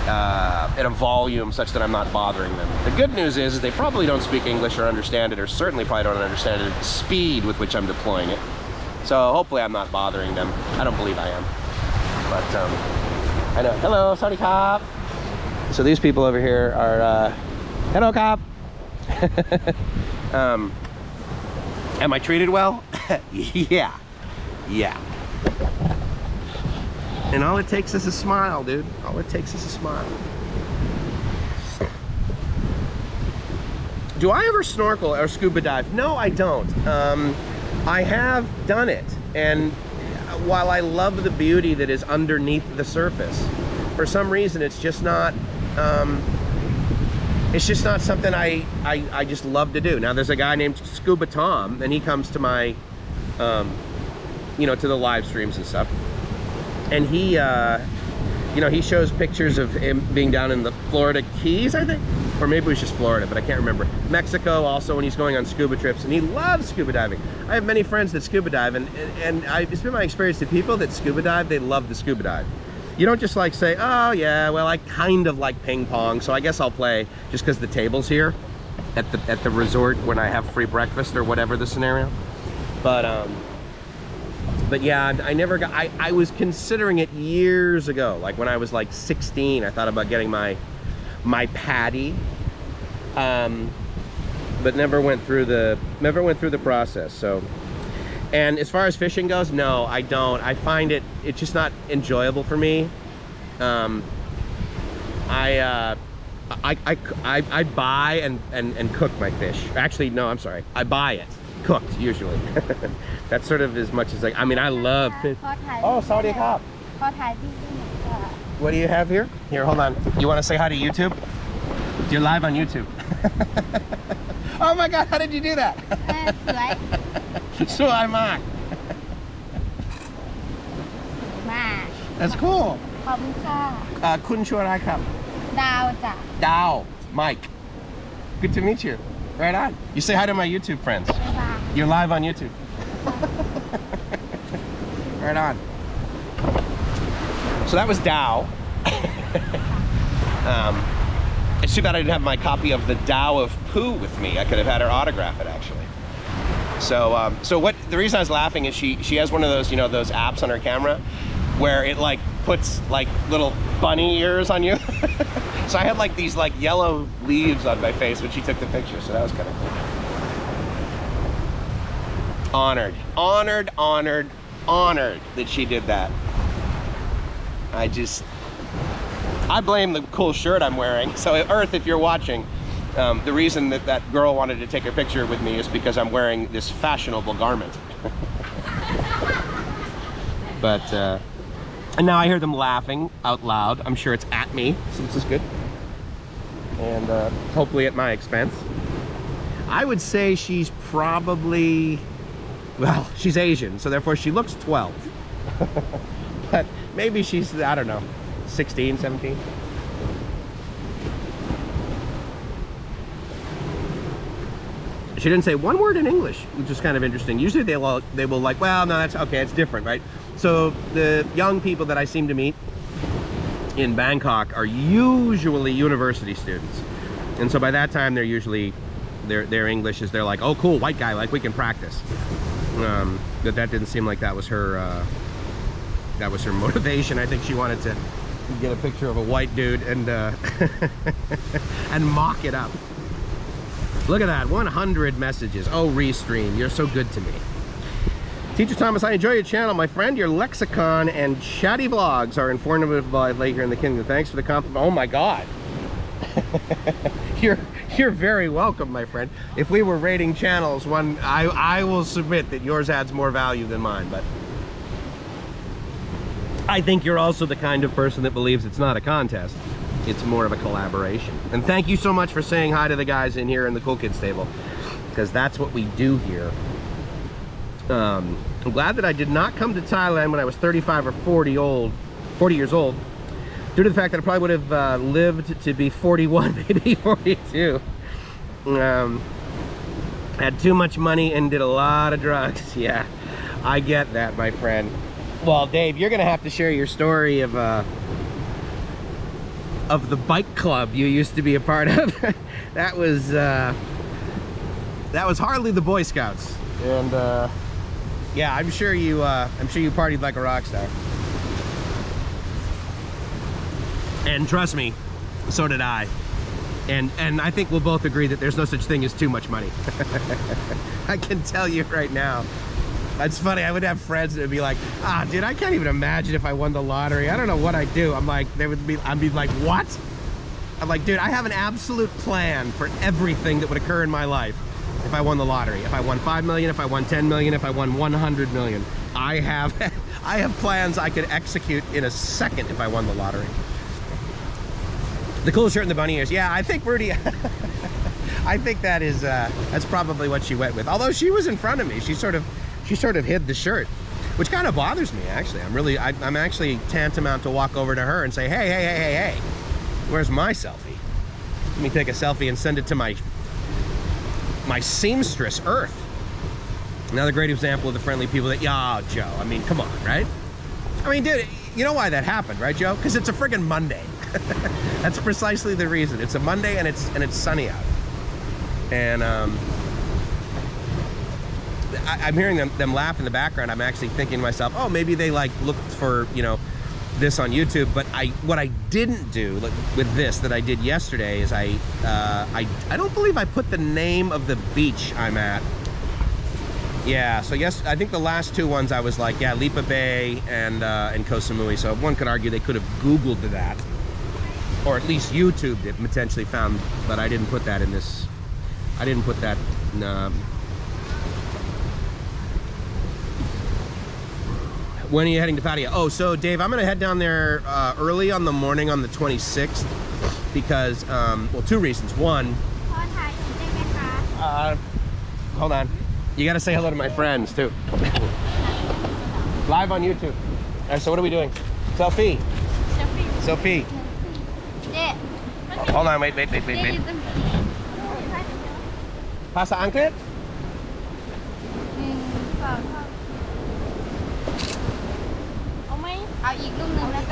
at a volume such that I'm not bothering them. The good news is they probably don't speak English or understand it, or certainly probably don't understand it at the speed with which I'm deploying it. So hopefully I'm not bothering them. I don't believe I am. But I know. Hello, sorry, cop. So these people over here are, hello, cop. Am I treated well? Yeah. And all it takes is a smile, dude. All it takes is a smile. Do I ever snorkel or scuba dive? No, I don't. I have done it, and while I love the beauty that is underneath the surface, for some reason it's just not something I just love to do. Now there's a guy named Scuba Tom, and he comes to my you know, to the live streams and stuff, and he you know, he shows pictures of him being down in the Florida Keys, I think, or maybe it was just Florida, but I can't remember. Mexico also, when he's going on scuba trips, and he loves scuba diving. I have many friends that scuba dive, and it's been my experience that people that scuba dive, they love the scuba dive. You don't just like say, oh yeah, well I kind of like ping pong, so I guess I'll play just because the table's here at the resort when I have free breakfast or whatever the scenario. But yeah, I never got, I was considering it years ago, like when I was like 16, I thought about getting my paddy, but never went through the process. So, and as far as fishing goes, no, I don't. I find it's just not enjoyable for me. I buy and cook my fish. Actually, no, I'm sorry. I buy it cooked usually. That's sort of as much as I mean, I love fish. Oh, Saudi Arabia. What do you have here? Here, hold on. You want to say hi to YouTube? You're live on YouTube. Oh my God, how did you do that? So I'm on. That's cool. Kun Churai Cup. Dao. Mike. Good to meet you. Right on. You say hi to my YouTube friends. You're live on YouTube. Right on. So that was Dao. It's too bad I didn't have my copy of the Tao of Pooh with me. I could have had her autograph it, actually. So, the reason I was laughing is she has one of those, you know, those apps on her camera where it like puts like little bunny ears on you. So I had like these like yellow leaves on my face when she took the picture, so that was kind of cool. Honored, honored, honored, honored that she did that. I blame the cool shirt I'm wearing. So Earth, if you're watching, the reason that girl wanted to take a picture with me is because I'm wearing this fashionable garment. But, and now I hear them laughing out loud. I'm sure it's at me, so this is good. And hopefully at my expense. I would say she's probably, well, she's Asian, so therefore she looks 12. But maybe she's, I don't know, 16, 17. She didn't say one word in English, which is kind of interesting. Usually they will like, well, no, that's okay, it's different, right? So the young people that I seem to meet in Bangkok are usually university students. And so by that time, they're usually, their English is, they're like, oh, cool, white guy, like we can practice. But that didn't seem like that was her motivation. I think she wanted to get a picture of a white dude and and mock it up. Look at that, 100 messages. Oh, Restream, you're so good to me. Teacher Thomas, I enjoy your channel, my friend. Your lexicon and chatty vlogs are informative about life here in the kingdom. Thanks for the compliment. Oh my God. You're very welcome, my friend. If we were rating channels, I will submit that yours adds more value than mine, but I think you're also the kind of person that believes it's not a contest. It's more of a collaboration. And thank you so much for saying hi to the guys in here in the Cool Kids table, because that's what we do here. I'm glad that I did not come to Thailand when I was 35 or 40 years old, due to the fact that I probably would have lived to be 41, maybe 42. Had too much money and did a lot of drugs. Yeah, I get that, my friend. Well, Dave, you're gonna have to share your story of the bike club you used to be a part of. that was hardly the Boy Scouts, and yeah, I'm sure you partied like a rock star. And trust me, so did I. And I think we'll both agree that there's no such thing as too much money. I can tell you right now. It's funny, I would have friends that would be like, ah, dude, I can't even imagine if I won the lottery. I don't know what I'd do. I'm like, I'd be like, what? I'm like, dude, I have an absolute plan for everything that would occur in my life if I won the lottery. If I won 5 million, if I won 10 million, if I won 100 million. I have plans I could execute in a second if I won the lottery. The cool shirt and the bunny ears. Yeah, I think Rudy, I think that is, that's probably what she went with. Although she was in front of me, she sort of hid the shirt, which kind of bothers me, actually. I'm actually tantamount to walk over to her and say, hey, where's my selfie? Let me take a selfie and send it to my seamstress, Earth. Another great example of the friendly people that, yeah, Joe, I mean, come on, right? I mean, dude, you know why that happened, right, Joe? Because it's a friggin' Monday. That's precisely the reason. It's a Monday and it's sunny out. And I'm hearing them laugh in the background. I'm actually thinking to myself, oh, maybe they like looked for, you know, this on YouTube. But what I didn't do with this that I did yesterday is I don't believe I put the name of the beach I'm at. Yeah, so yes, I think the last two ones I was like, yeah, Lipa Bay and Koh Samui. So one could argue they could have Googled that, or at least YouTubed it, potentially found, but I didn't put that in this. I didn't put that. When are you heading to Pattaya? Oh, so Dave, I'm gonna head down there early on the morning on the 26th because, well, two reasons. One, hold on. You gotta say hello to my friends too. Live on YouTube. All right, so what are we doing? Selfie. Selfie. Hold on, wait. Pasa angklet?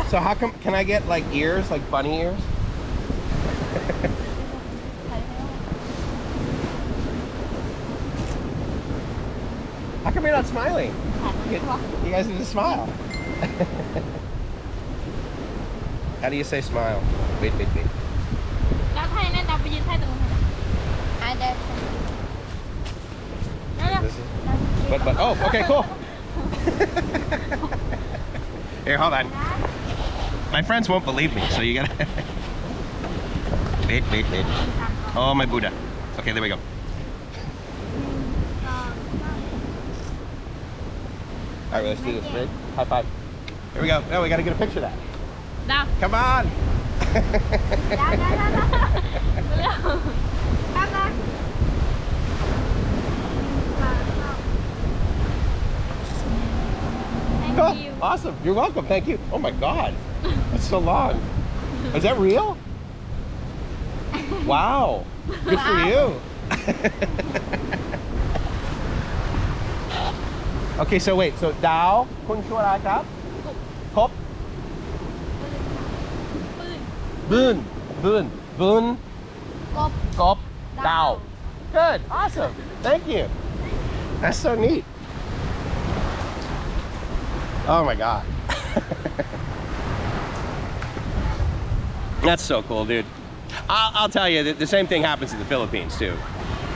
So how come, can I get like ears, like bunny ears? How come you're not smiling? You guys need to smile. How do you say smile? Wait. But, oh, okay, cool. Here, hold on. My friends won't believe me, so you gotta... Wait. Oh, my Buddha. Okay, there we go. All right, let's do this, right? High five. Here we go. Oh, we gotta get a picture of that. No. Come on. Cool. Awesome. You're welcome. Thank you. Oh my God. That's so long. Is that real? Wow. Good for you. Okay, so wait. So Dao, kun shuaอะไรครับ Kop. Boon. Kop. Dao. Good. Awesome. Thank you. That's so neat. Oh my God. That's so cool, dude. I'll tell you that the same thing happens in the Philippines too.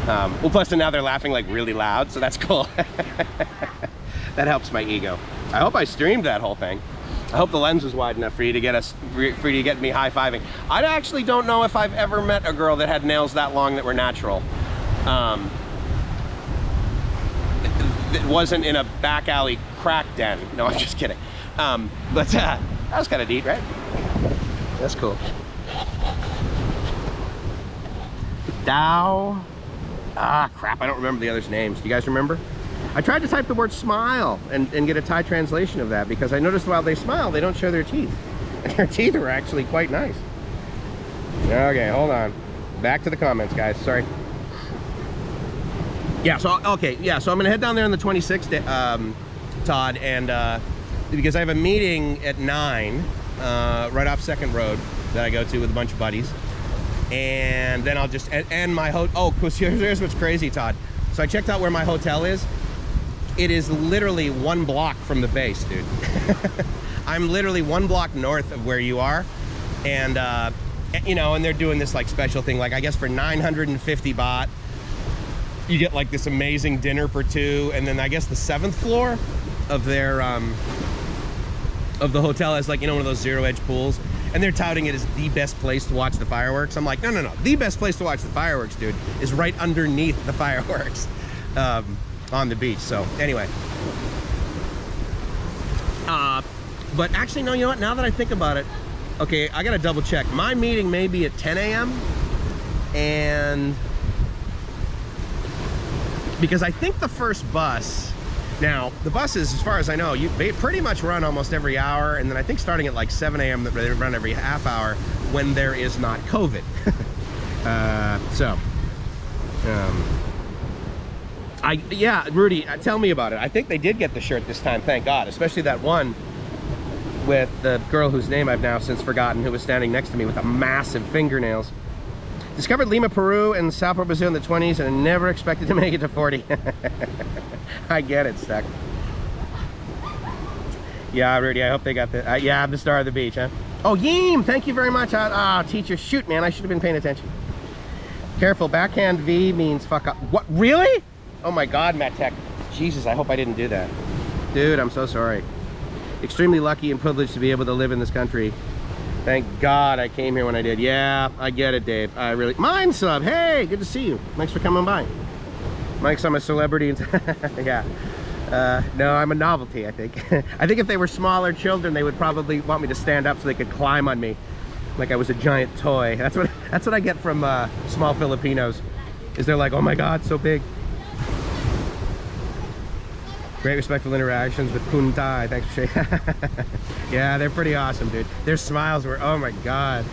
Well, plus now they're laughing like really loud, so that's cool. That helps my ego. I hope I streamed that whole thing. I hope the lens was wide enough for you to get me high-fiving. I actually don't know if I've ever met a girl that had nails that long that were natural. It wasn't in a back alley crack den. No, I'm just kidding. But that was kind of neat, right? That's cool. Dao. Ah, crap, I don't remember the others' names. Do you guys remember? I tried to type the word smile and get a Thai translation of that because I noticed while they smile, they don't show their teeth. And their teeth were actually quite nice. Okay, hold on. Back to the comments, guys. Sorry. Yeah, so, okay, yeah, so I'm gonna head down there on the 26th, Todd, and because I have a meeting at 9, right off 2nd Road that I go to with a bunch of buddies. And then I'll just end my oh, here's what's crazy, Todd. So I checked out where my hotel is. It is literally 1 block from the base, dude. I'm literally 1 block north of where you are. And, you know, and they're doing this like special thing, like I guess for 950 baht, you get like this amazing dinner for 2. And then I guess the 7th floor of their, of the hotel has like, you know, one of those zero edge pools. And they're touting it as the best place to watch the fireworks. I'm like, no, no, no. The best place to watch the fireworks, dude, is right underneath the fireworks on the beach. So anyway. But actually, no, you know what? Now that I think about it, okay, I got to double check. My meeting may be at 10 a.m. And because I think the first bus, now the buses, as far as I know, they pretty much run almost every hour, and then I think starting at like 7 a.m. they run every half hour when there is not COVID. Yeah, Rudy, tell me about it. I think they did get the shirt this time, thank God, especially that one with the girl whose name I've now since forgotten, who was standing next to me with the massive fingernails. Discovered Lima, Peru and Sao Paulo, Brazil in the 20s and never expected to make it to 40. I get it, Stuck. Yeah, Rudy, I hope they got the... yeah, I'm the star of the beach, huh? Oh, Yeem, thank you very much. Teacher, shoot, man, I should have been paying attention. Careful, backhand V means fuck up. What, really? Oh my God, Matt Tech. Jesus, I hope I didn't do that. Dude, I'm so sorry. Extremely lucky and privileged to be able to live in this country. Thank God I came here when I did. Yeah, I get it, Dave. I really... Mine sub, hey, good to see you. Thanks for coming by. Mike's, I'm a celebrity. Yeah. No, I'm a novelty, I think. I think if they were smaller children, they would probably want me to stand up so they could climb on me like I was a giant toy. That's what I get from small Filipinos, is they're like, oh my God, so big. Great respectful interactions with Kun Tai. Thanks for sharing. Yeah, they're pretty awesome, dude. Their smiles were, oh my God.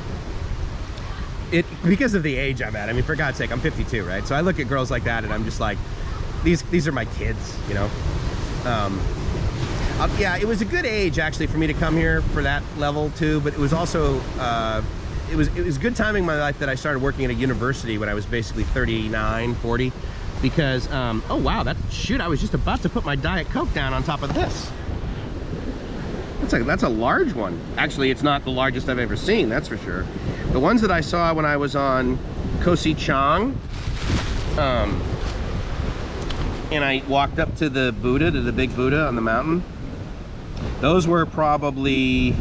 Because of the age I'm at. I mean, for God's sake, I'm 52, right? So I look at girls like that and I'm just like, these are my kids, you know? Yeah, it was a good age actually for me to come here for that level too, but it was also, it was good timing in my life that I started working at a university when I was basically 39, 40. Because, oh wow, shoot, I was just about to put my Diet Coke down on top of this. That's a large one. Actually, it's not the largest I've ever seen, that's for sure. The ones that I saw when I was on Koh Si Chang, and I walked up to the Buddha, to the big Buddha on the mountain, those were probably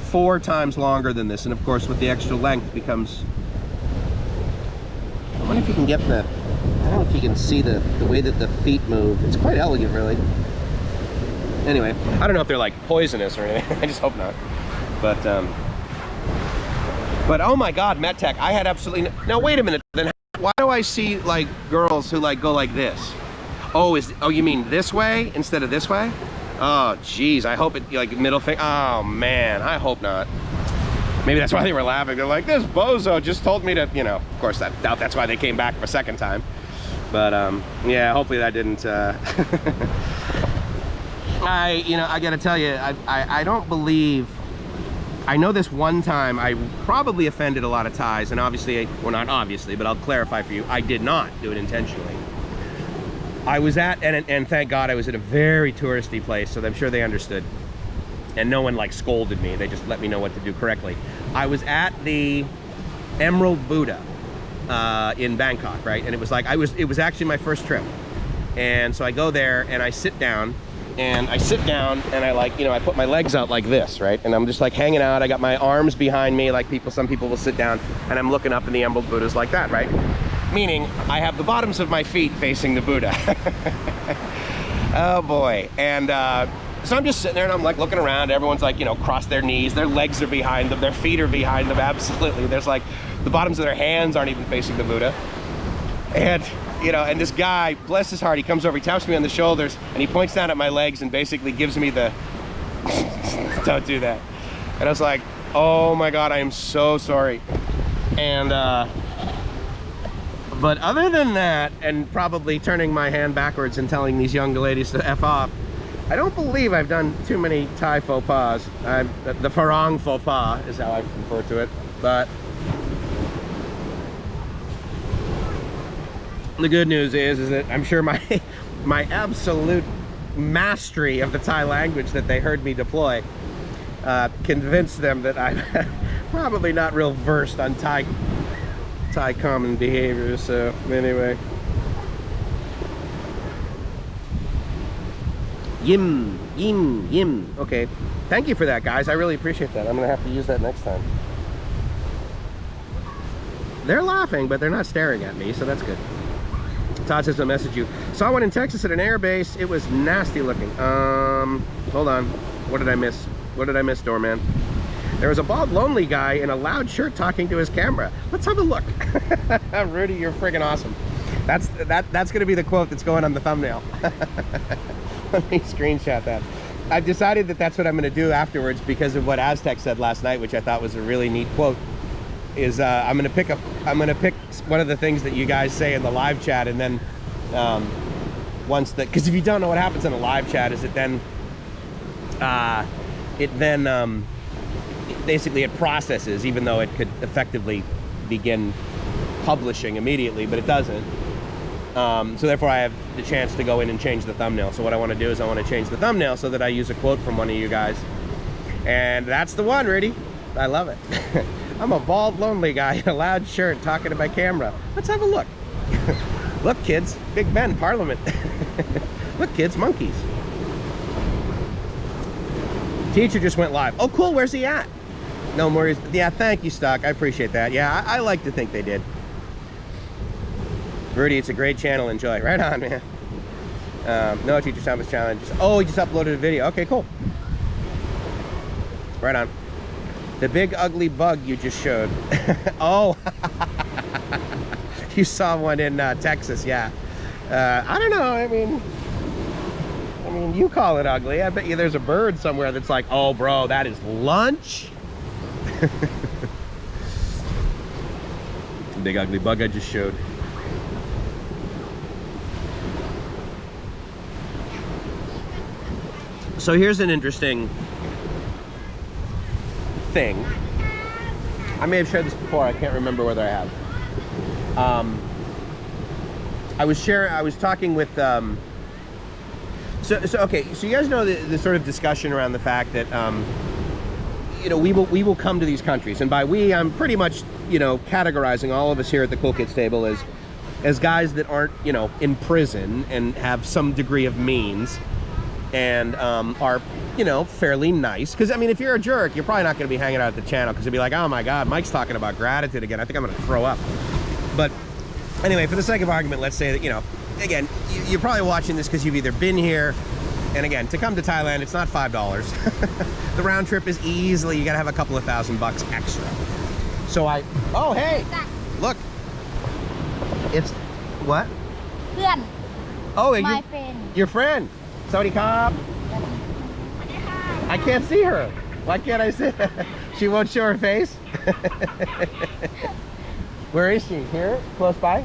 4 times longer than this. And of course, with the extra length becomes... I wonder if you can get the... I don't know if you can see the way that the feet move. It's quite elegant, really. Anyway, I don't know if they're like poisonous or anything. I just hope not. But oh my God, MetTech, I had absolutely no... Now wait a minute. Then why do I see like girls who like go like this? Oh, you mean this way instead of this way? Oh, geez. I hope it like middle finger. Oh man, I hope not. Maybe that's why they were laughing. They're like, this bozo just told me to, you know. Of course, I doubt that's why they came back for a second time. But yeah, hopefully that didn't. I gotta tell you, I don't believe. I know this one time I probably offended a lot of Thais, and obviously, well, not obviously, but I'll clarify for you, I did not do it intentionally. I was at, and thank God I was at a very touristy place, so I'm sure they understood. And no one like scolded me, they just let me know what to do correctly. I was at the Emerald Buddha in Bangkok, right? And it was like, it was actually my first trip. And so I go there and I sit down, and I like, you know, I put my legs out like this, right? And I'm just like hanging out. I got my arms behind me like some people will sit down, and I'm looking up and the Emerald Buddha's like that, right? Meaning I have the bottoms of my feet facing the Buddha. Oh boy. And so I'm just sitting there and I'm like looking around. Everyone's like, you know, cross their knees, their legs are behind them, their feet are behind them, absolutely. There's like, the bottoms of their hands aren't even facing the Buddha. And, you know, and this guy, bless his heart, he comes over, he taps me on the shoulders, and he points down at my legs and basically gives me the, don't do that. And I was like, oh my God, I am so sorry. And, but other than that, and probably turning my hand backwards and telling these young ladies to F off, I don't believe I've done too many Thai faux pas. The Farang faux pas is how I refer to it. But the good news is that I'm sure my absolute mastery of the Thai language that they heard me deploy convinced them that I'm probably not real versed on Thai common behaviors. So anyway. Yim. Okay. Thank you for that, guys. I really appreciate that. I'm gonna have to use that next time. They're laughing, but they're not staring at me, so that's good. Todd says, I'll message you. Saw one in Texas at an air base. It was nasty looking. Hold on. What did I miss? What did I miss, doorman? There was a bald, lonely guy in a loud shirt talking to his camera. Let's have a look. Rudy, you're friggin' awesome. That's gonna be the quote that's going on the thumbnail. Let me screenshot that. I've decided that that's what I'm gonna do afterwards because of what Aztec said last night, which I thought was a really neat quote. Is I'm gonna pick one of the things that you guys say in the live chat, and then because if you don't know what happens in a live chat is basically it processes, even though it could effectively begin publishing immediately, but it doesn't. So therefore I have the chance to go in and change the thumbnail. So what I want to do is I want to change the thumbnail so that I use a quote from one of you guys, and that's the one, Rudy. I love it. I'm a bald, lonely guy in a loud shirt talking to my camera. Let's have a look. Look, kids, Big Ben, Parliament. Look, kids, monkeys. Teacher just went live. Oh, cool, where's he at? No more. Yeah, thank you, Stock. I appreciate that. Yeah, I like to think they did. Rudy, it's a great channel. Enjoy. Right on, man. No Teacher Thomas challenge. Oh, he just uploaded a video. Okay, cool. Right on. The big ugly bug you just showed. Oh, you saw one in Texas, yeah. I don't know. I mean, you call it ugly. I bet you there's a bird somewhere that's like, oh, bro, that is lunch. Big ugly bug I just showed. So here's an interesting thing. I may have shared this before. I can't remember whether I have. I was talking with okay, so you guys know the sort of discussion around the fact that you know, we will come to these countries, and by we I'm pretty much, you know, categorizing all of us here at the Cool Kids table as guys that aren't, you know, in prison and have some degree of means and are, you know, fairly nice. Because I mean, if you're a jerk, you're probably not going to be hanging out at the channel, because you'll be like, oh my god, Mike's talking about gratitude again. I think I'm going to throw up. But anyway, for the sake of argument, let's say that, you know, again, you're probably watching this because you've either been here, and again, to come to Thailand, it's not $5. The round trip is easily, you got to have a couple of $1,000 extra. So oh hey, look, it's what? Friend. Oh, my friend. Your friend. Sawadee Krab. I can't see her. Why can't I see her? She won't show her face? Where is she? Here? Close by?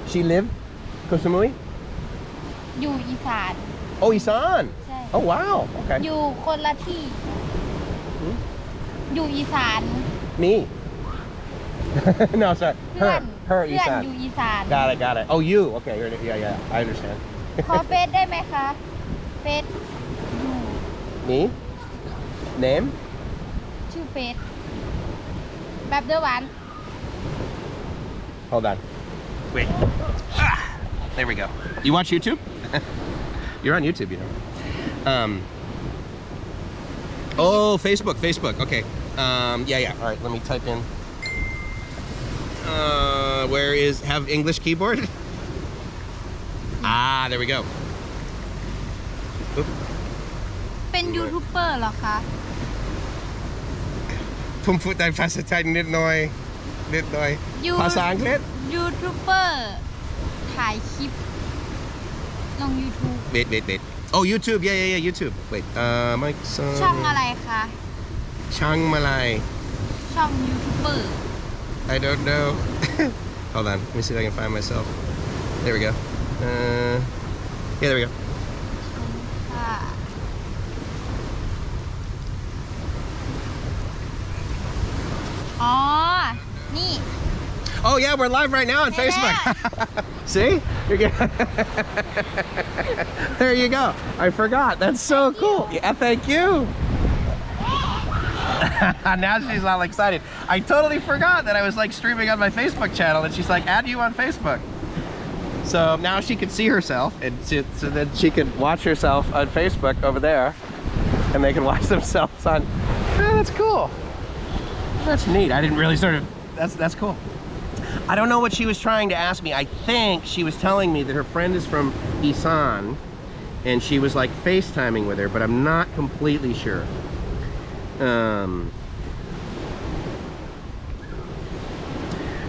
She live? Koh Samui? อยู่อีสาน Oh, Isan. ใช่ Oh, wow. Okay. อยู่คนละที่ อยู่อีสาน Me. No, sorry. เพื่อน Her เพื่อน Isan. อยู่อีสาน Got it. Oh, you. Okay. Yeah. I understand. ขอเฟซได้ไหมคะ เฟซอยู่ Me? Name? ชื่อเฟซแบบเดียวหวาน Hold on. Wait. There we go. You watch YouTube? You're on YouTube, you know. Oh, Facebook. Okay. Yeah. All right, let me type in. Where is have English keyboard? Ah, there we go. Oop. เป็นยูทูบเบอร์เหรอคะ ผมพูดภาษาไทยนิดหน่อยภาษาอังกฤษ ยูทูบเบอร์ถ่ายคลิปลง YouTube Wait. Oh, YouTube. Yeah, YouTube. Wait. Mike. ช่องอะไรคะ Chang Malay. ช่องยูทูบเบอร์ I don't know. Hold on. Let me see if I can find myself. There we go. Yeah, there we go. ค่ะ อ๋อ นี่ Oh yeah, we're live right now on Facebook. See? You're good. There you go. I forgot. That's so cool. Yeah, thank you. Now she's all excited. I totally forgot that I was like streaming on my Facebook channel, and she's like, add you on Facebook. So now she can see herself, and so then she can watch herself on Facebook over there, and they can watch themselves on. Oh, that's cool. That's neat. I didn't really sort of. That's cool. I don't know what she was trying to ask me. I think she was telling me that her friend is from Isan, and she was like FaceTiming with her, but I'm not completely sure.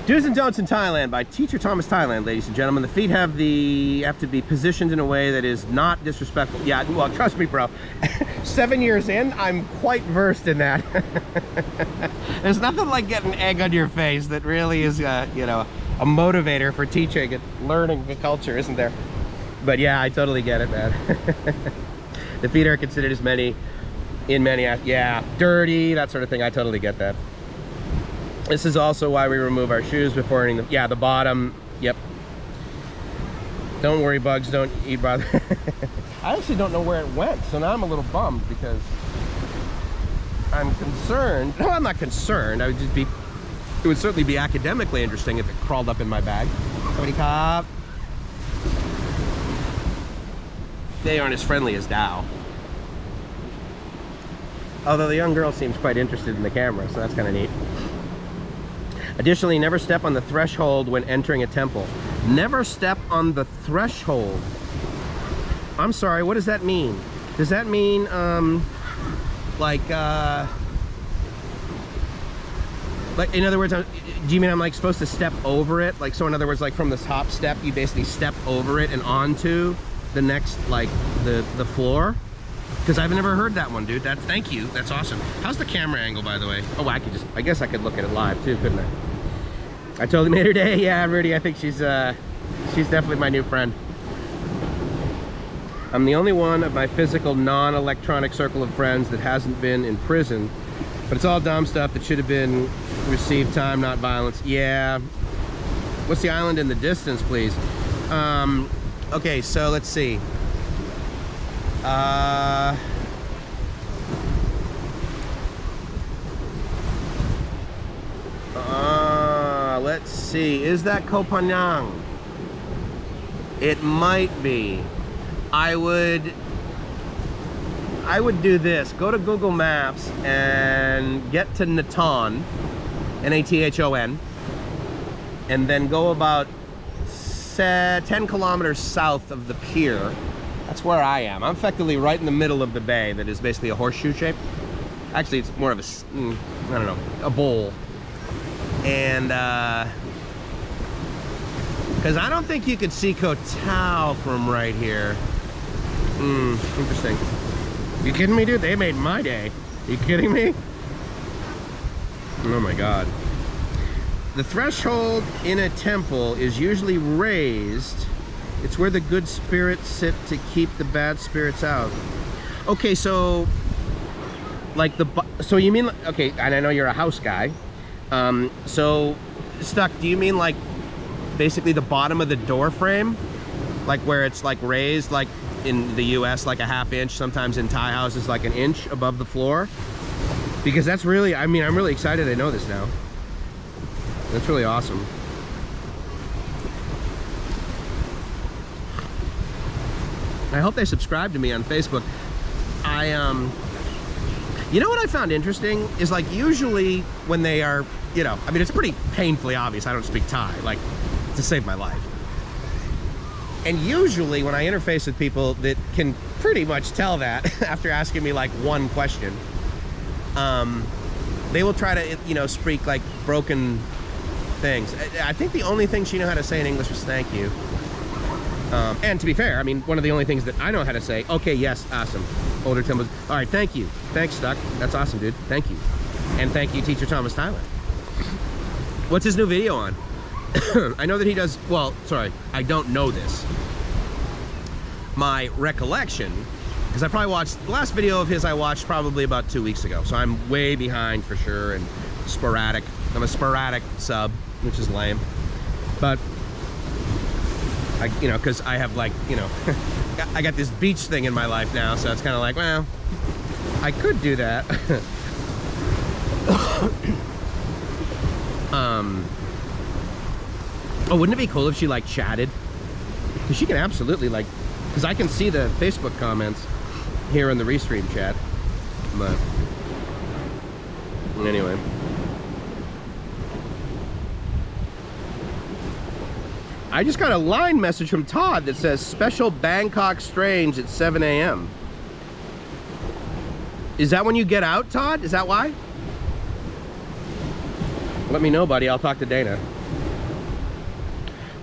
Do's and Don'ts in Thailand by Teacher Thomas Thailand, ladies and gentlemen. The feet have to be positioned in a way that is not disrespectful. Yeah, well, trust me, bro. 7 years in, I'm quite versed in that. There's nothing like getting egg on your face that really is, you know, a motivator for teaching and learning the culture, isn't there? But yeah, I totally get it, man. The feet are considered as many, yeah, dirty, that sort of thing. I totally get that. This is also why we remove our shoes before eating them. Yeah, the bottom, yep. Don't worry, bugs, don't eat bother. I actually don't know where it went, so now I'm a little bummed because I'm concerned. No, I'm not concerned. I would just be, it would certainly be academically interesting if it crawled up in my bag. Somebody cop. They aren't as friendly as Dow. Although the young girl seems quite interested in the camera, so that's kind of neat. Additionally, never step on the threshold when entering a temple. Never step on the threshold. I'm sorry, what does that mean? Does that mean, like in other words, do you mean I'm like supposed to step over it? Like, so in other words, like from the top step, you basically step over it and onto the next, like the floor? Because I've never heard that one, dude. Thank you. That's awesome. How's the camera angle, by the way? Oh, I guess I could look at it live too, couldn't I? I totally made her day. Yeah, Rudy, I think she's definitely my new friend. I'm the only one of my physical, non-electronic circle of friends that hasn't been in prison, but it's all dumb stuff that should have been received time, not violence. Yeah. What's the island in the distance, please? Okay, so let's see. Let's see. Is that Koh Phangan? It might be. I would do this. Go to Google Maps and get to Nathon, N-A-T-H-O-N, and then go about 10 kilometers south of the pier. That's where I am. I'm effectively right in the middle of the bay that is basically a horseshoe shape. Actually, it's more of a, I don't know, a bowl. And, because I don't think you could see Koh Tao from right here. Interesting. You kidding me, dude? They made my day. You kidding me? Oh my God. The threshold in a temple is usually raised. It's where the good spirits sit to keep the bad spirits out. Okay, so like so you mean, okay, and I know you're a house guy. So Stuck, do you mean like basically the bottom of the door frame? Like where it's like raised, like in the US, like a ½ inch, sometimes in Thai houses like 1 inch above the floor? Because that's really, I mean, I'm really excited I know this now. That's really awesome. I hope they subscribe to me on Facebook. You know what I found interesting is, like, usually when they are, you know, I mean, it's pretty painfully obvious I don't speak Thai, like, to save my life. And usually when I interface with people that can pretty much tell that after asking me like one question, they will try to, you know, speak like broken things. I think the only thing she knew how to say in English was thank you. And to be fair, I mean, one of the only things that I know how to say, okay, yes, awesome. Older Tim was, all right, thank you. Thanks, Stuck. That's awesome, dude. Thank you. And thank you, Teacher Thomas Thailand. What's his new video on? I know that he does, well, sorry, I don't know this. My recollection, because I probably watched, the last video of his I watched probably about 2 weeks ago, so I'm way behind for sure, and sporadic. I'm a sporadic sub, which is lame. But, you know, because I have like, you know, I got this beach thing in my life now, so it's kind of like, well, I could do that. Oh, wouldn't it be cool if she like chatted? Because she can absolutely, like, because I can see the Facebook comments here in the Restream chat. But anyway. I just got a line message from Todd that says special Bangkok Strange at 7 a.m. Is that when you get out, Todd? Is that why? Let me know, buddy. I'll talk to Dana.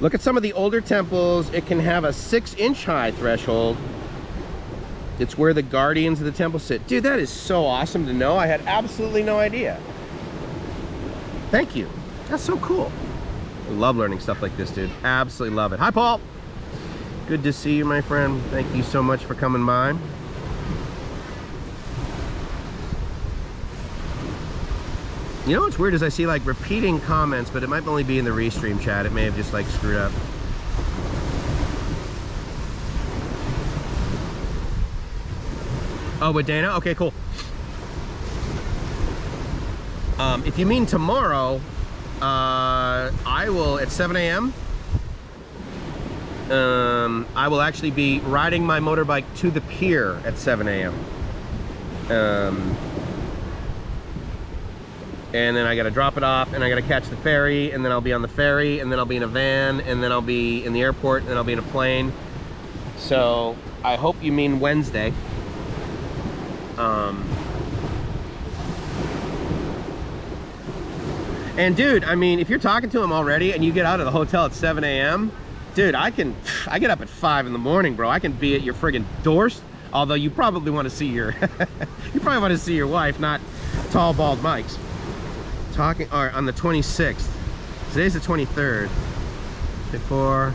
Look at some of the older temples. It can have a 6-inch high threshold. It's where the guardians of the temple sit. Dude, that is so awesome to know. I had absolutely no idea. Thank you. That's so cool. I love learning stuff like this, dude. Absolutely love it. Hi, Paul. Good to see you, my friend. Thank you so much for coming by. You know what's weird is I see like repeating comments, but it might only be in the Restream chat. It may have just like screwed up. Oh, with Dana? Okay, cool. If you mean tomorrow, I will, at 7 a.m., I will actually be riding my motorbike to the pier at 7 a.m. And then I gotta drop it off, and I gotta catch the ferry, and then I'll be on the ferry, and then I'll be in a van, and then I'll be in the airport, and then I'll be in a plane. So I hope you mean Wednesday. And dude, I mean, if you're talking to him already and you get out of the hotel at 7 a.m., dude, I get up at 5 in the morning, bro. I can be at your friggin' doors. Although you probably want to see your, you probably want to see your wife, not tall, bald Mike's. Talking, all right, on the 26th. Today's the 23rd. Before.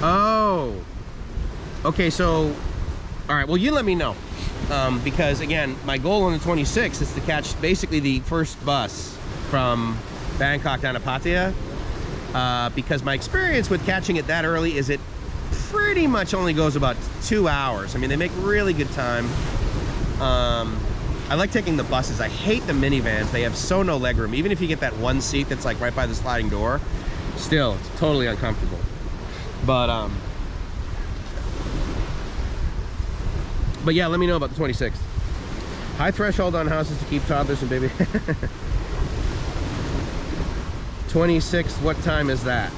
Oh. Okay, so, all right, well, you let me know. Because again, my goal on the 26th is to catch basically the first bus from Bangkok down to Pattaya. Because my experience with catching it that early is it pretty much only goes about 2 hours. I mean, they make really good time. I like taking the buses. I hate the minivans. They have so no legroom. Even if you get that one seat that's like right by the sliding door, still, it's totally uncomfortable. But yeah, let me know about the 26th. High threshold on houses to keep toddlers and baby. 26th, what time is that?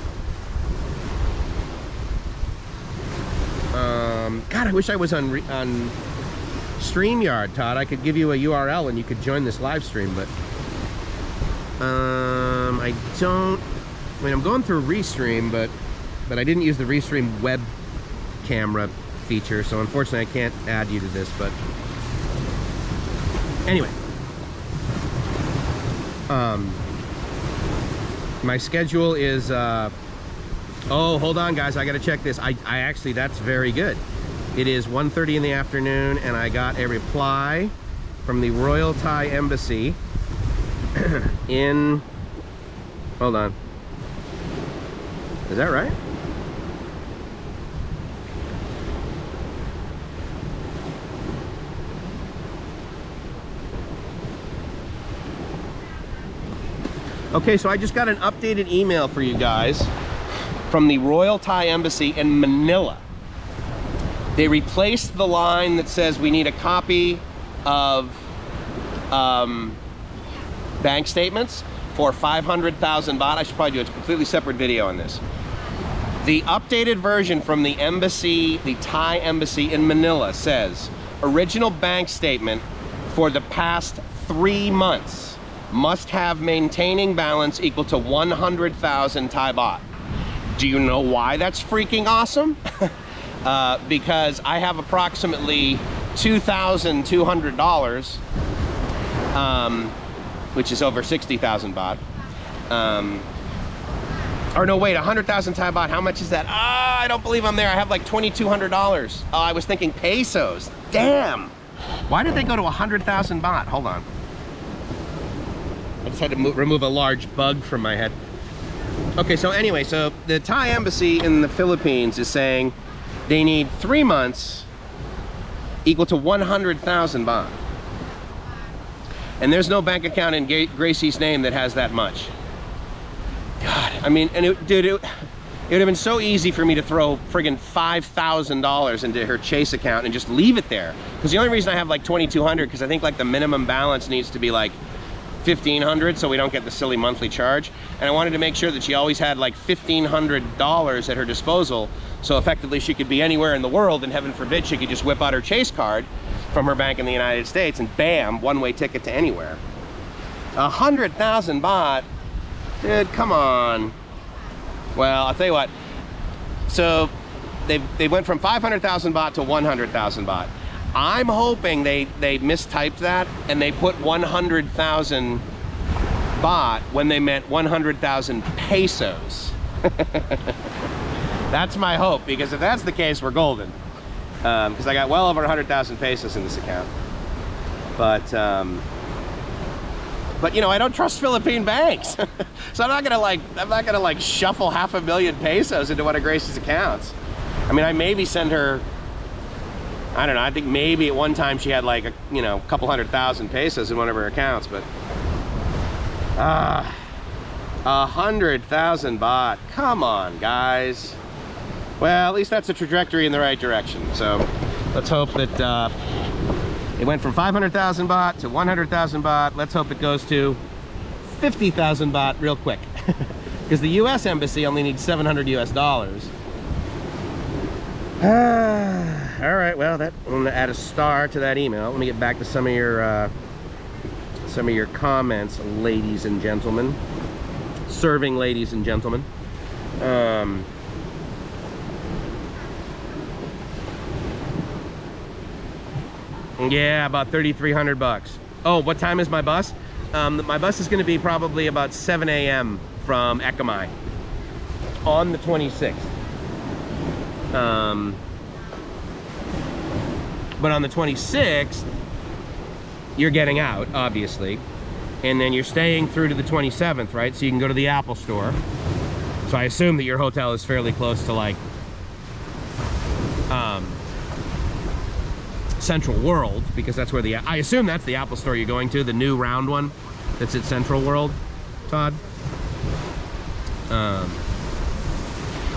God, I wish I was on StreamYard, Todd. I could give you a URL and you could join this live stream, but I don't. I mean, I'm going through Restream, but I didn't use the Restream web camera feature, so unfortunately I can't add you to this. But anyway, my schedule is oh, hold on guys, I gotta check this. I actually, that's very good. It is 1:30 in the afternoon, and I got a reply from the Royal Thai Embassy in, hold on, is that right? Okay, so I just got an updated email for you guys from the Royal Thai Embassy in Manila. They replaced the line that says we need a copy of bank statements for 500,000 baht. I should probably do a completely separate video on this. The updated version from the embassy, the Thai embassy in Manila, says original bank statement for the past 3 months must have maintaining balance equal to 100,000 Thai baht. Do you know why that's freaking awesome? Because I have approximately $2,200, which is over 60,000 baht. Or no, wait, 100,000 Thai baht. How much is that? Ah, I don't believe I'm there. I have like $2,200. Oh, I was thinking pesos. Damn. Why did they go to 100,000 baht? Hold on. I just had to remove a large bug from my head. Okay, so anyway, so the Thai embassy in the Philippines is saying they need 3 months equal to 100,000 baht. And there's no bank account in Gracie's name that has that much. God, I mean, and dude, It would have been so easy for me to throw friggin' $5,000 into her Chase account and just leave it there. Because the only reason I have like 2,200, because I think like the minimum balance needs to be like 1,500, so we don't get the silly monthly charge. And I wanted to make sure that she always had like $1,500 at her disposal, so effectively she could be anywhere in the world, and heaven forbid she could just whip out her Chase card from her bank in the United States and bam, one-way ticket to anywhere. 100,000 baht, dude, come on. Well, I'll tell you what. So they went from 500,000 baht to 100,000 baht. I'm hoping they mistyped that and they put 100,000 baht when they meant 100,000 pesos. That's my hope, because if that's the case, we're golden. Because I got well over 100,000 pesos in this account. But you know, I don't trust Philippine banks. So I'm not gonna like shuffle 500,000 pesos into one of Gracie's accounts. I mean, I maybe send her, I don't know, I think maybe at one time she had like a, you know, couple 100,000 pesos in one of her accounts, but 100,000 baht, come on guys. Well, at least that's a trajectory in the right direction. So let's hope that it went from 500,000 baht to 100,000 baht. Let's hope it goes to 50,000 baht real quick. Because the US embassy only needs 700 US dollars. All right, well, I'm gonna add a star to that email. Let me get back to some of your comments, ladies and gentlemen. Serving ladies and gentlemen. Yeah, about 3,300 bucks. Oh, what time is my bus? My bus is going to be probably about 7 a.m. from Ekamai on the 26th. But on the 26th, you're getting out, obviously. And then you're staying through to the 27th, right? So you can go to the Apple store. So I assume that your hotel is fairly close to like Central World, because that's where I assume that's the Apple store you're going to, the new round one that's at Central World, Todd.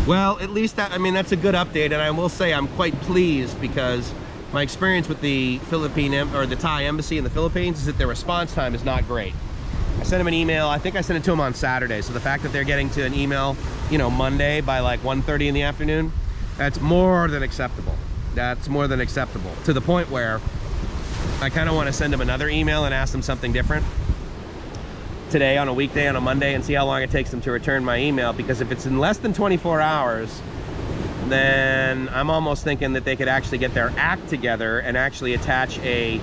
Well, at least that, I mean, that's a good update, and I will say I'm quite pleased, because my experience with the the Thai embassy in the Philippines is that their response time is not great. I sent them an email, I think I sent it to them on Saturday, so the fact that they're getting to an email, you know, Monday by like 1:30 in the afternoon, that's more than acceptable. That's more than acceptable, to the point where I kind of want to send them another email and ask them something different today on a weekday, on a Monday, and see how long it takes them to return my email, because if it's in less than 24 hours, then I'm almost thinking that they could actually get their act together and actually attach a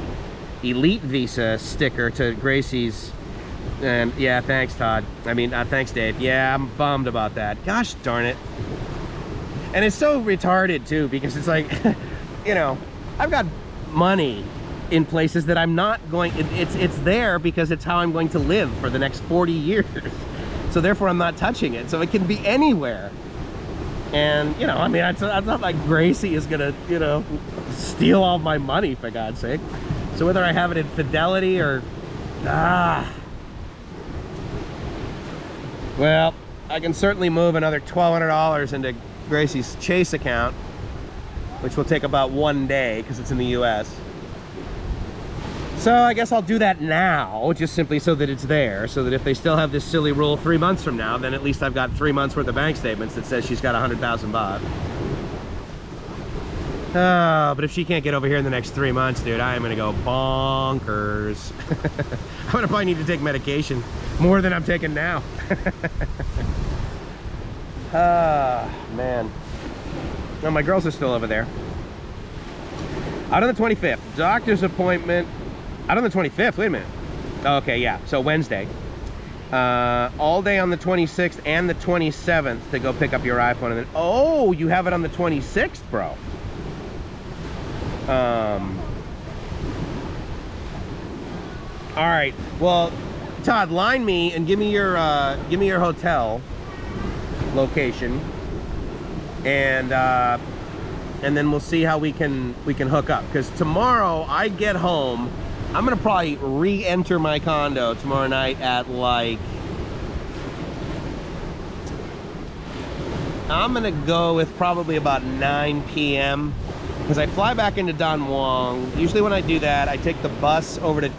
Elite Visa sticker to Gracie's. And yeah, thanks Todd. I mean, thanks Dave. Yeah, I'm bummed about that. Gosh darn it. And it's so retarded too, because it's like, you know, I've got money in places that I'm not going, it's there because it's how I'm going to live for the next 40 years. So therefore I'm not touching it. So it can be anywhere. And, you know, I mean, it's not like Gracie is gonna, you know, steal all my money, for God's sake. So whether I have it in Fidelity or, well, I can certainly move another $1,200 into Gracie's Chase account, which will take about 1 day because it's in the US. So I guess I'll do that now, just simply so that it's there, so that if they still have this silly rule 3 months from now, then at least I've got 3 months worth of bank statements that says she's got 100,000 baht. Oh, but if she can't get over here in the next 3 months, dude, I am gonna go bonkers. I'm gonna probably need to take medication more than I'm taking now. Man. No, my girls are still over there. Out on the 25th, doctor's appointment. Out on the 25th, wait a minute. Okay, yeah, so Wednesday. All day on the 26th and the 27th to go pick up your iPhone. And then, oh, you have it on the 26th, bro. All right, well, Todd, line me and give me your hotel location, and then we'll see how we can hook up, because tomorrow I get home. I'm gonna probably re-enter my condo tomorrow night at like I'm gonna go with probably about 9 p.m. because I fly back into Don Muang. Usually when I do that, I take the bus over to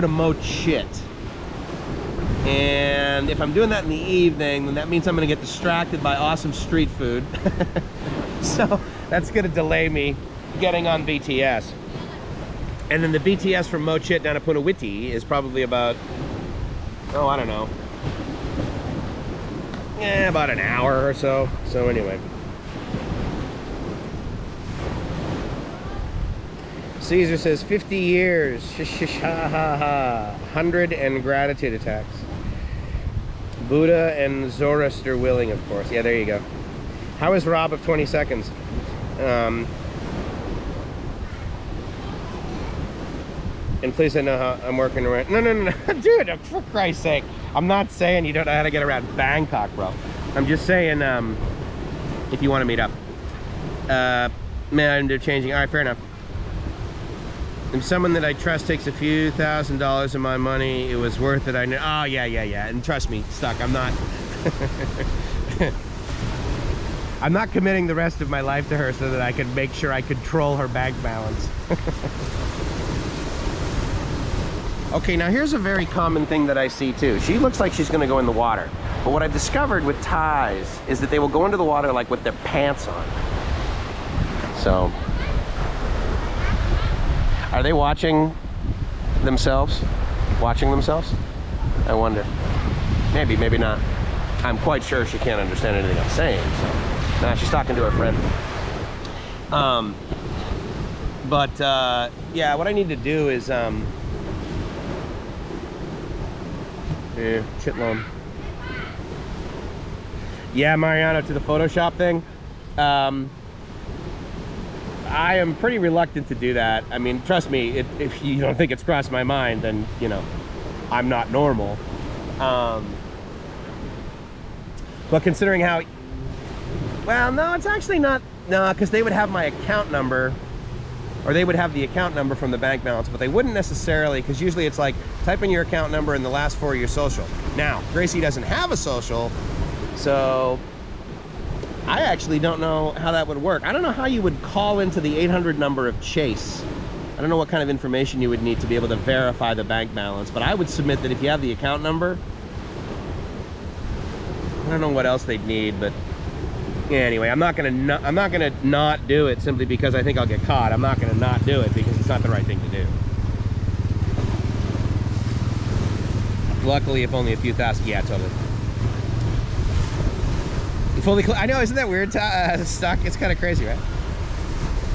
Mo Chit. And if I'm doing that in the evening, then that means I'm gonna get distracted by awesome street food. So that's gonna delay me getting on BTS. And then the BTS from Mo Chit down to Punawiti is probably about, oh, I don't know. Yeah, about an hour or so. So anyway. Caesar says 50 years. Shish ha ha ha. 100 and gratitude attacks. Buddha and Zoroaster willing, of course. Yeah, there you go. How is Rob of 20 seconds? And please, I know how I'm working around. No, dude, for Christ's sake. I'm not saying you don't know how to get around Bangkok, bro. I'm just saying, if you want to meet up. Man, they're changing. All right, fair enough. If someone that I trust takes a few $1,000s of my money, it was worth it. I know. Oh, yeah. And trust me, Stuck, I'm not. I'm not committing the rest of my life to her so that I can make sure I control her bank balance. Okay, now here's a very common thing that I see too. She looks like she's gonna go in the water. But what I've discovered with Thais is that they will go into the water like with their pants on. So, are they watching themselves? Watching themselves? I wonder. Maybe, maybe not. I'm quite sure she can't understand anything I'm saying, so. Nah, she's talking to her friend. Yeah, what I need to do is, yeah, Chitlone. Yeah, Mariano, to the Photoshop thing. I am pretty reluctant to do that. I mean, trust me, if you don't think it's crossed my mind, then, you know, I'm not normal. But considering how... Well, no, it's actually not... No, because they would have my account number, or they would have the account number from the bank balance, but they wouldn't necessarily, because usually it's like, type in your account number and the last 4 of your social. Now, Gracie doesn't have a social, so I actually don't know how that would work. I don't know how you would call into the 800 number of Chase. I don't know what kind of information you would need to be able to verify the bank balance, but I would submit that if you have the account number, I don't know what else they'd need, but yeah, anyway, I'm not gonna not do it simply because I think I'll get caught. I'm not gonna not do it because it's not the right thing to do. Luckily, if only a few thousand. Yeah, totally. Fully. I know, isn't that weird? Stuck. It's kind of crazy, right?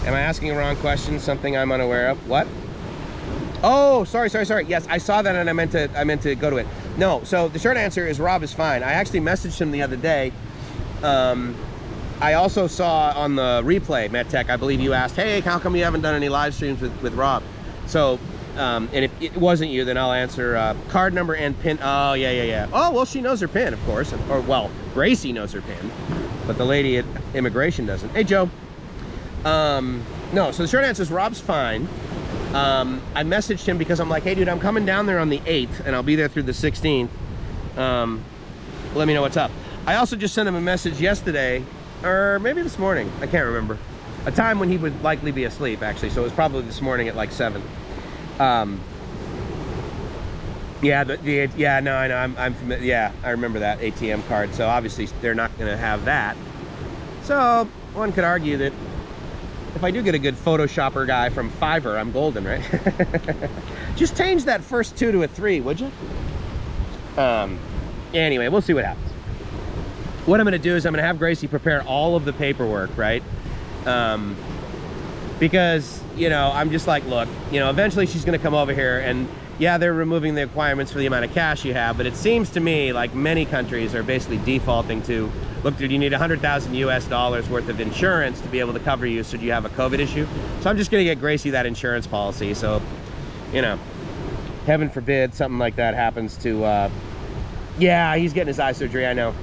Am I asking a wrong question? Something I'm unaware of? What? Oh, sorry. Yes, I saw that and I meant to go to it. No. So the short answer is Rob is fine. I actually messaged him the other day. I also saw on the replay, MetTech, I believe you asked, hey, how come you haven't done any live streams with Rob? So, and if it wasn't you, then I'll answer card number and PIN. Oh, yeah. Oh, well, she knows her PIN, of course. Or, well, Gracie knows her PIN, but the lady at immigration doesn't. Hey, Joe. No, so the short answer is Rob's fine. I messaged him because I'm like, hey, dude, I'm coming down there on the 8th, and I'll be there through the 16th. Let me know what's up. I also just sent him a message yesterday, or maybe this morning, I can't remember. A time when he would likely be asleep, actually, so it was probably this morning at like 7. Yeah, no, I know, I'm familiar. Yeah, I remember that ATM card, so obviously they're not gonna have that. So, one could argue that if I do get a good Photoshopper guy from Fiverr, I'm golden, right? Just change that first 2 to a 3, would you? Anyway, we'll see what happens. What I'm gonna do is I'm gonna have Gracie prepare all of the paperwork, right? Because, you know, I'm just like, look, you know, eventually she's gonna come over here and yeah, they're removing the requirements for the amount of cash you have, but it seems to me like many countries are basically defaulting to, look, dude, you need 100,000 US dollars worth of insurance to be able to cover you should you have a COVID issue. So I'm just gonna get Gracie that insurance policy. So, you know, heaven forbid something like that happens to, yeah, he's getting his eye surgery, I know.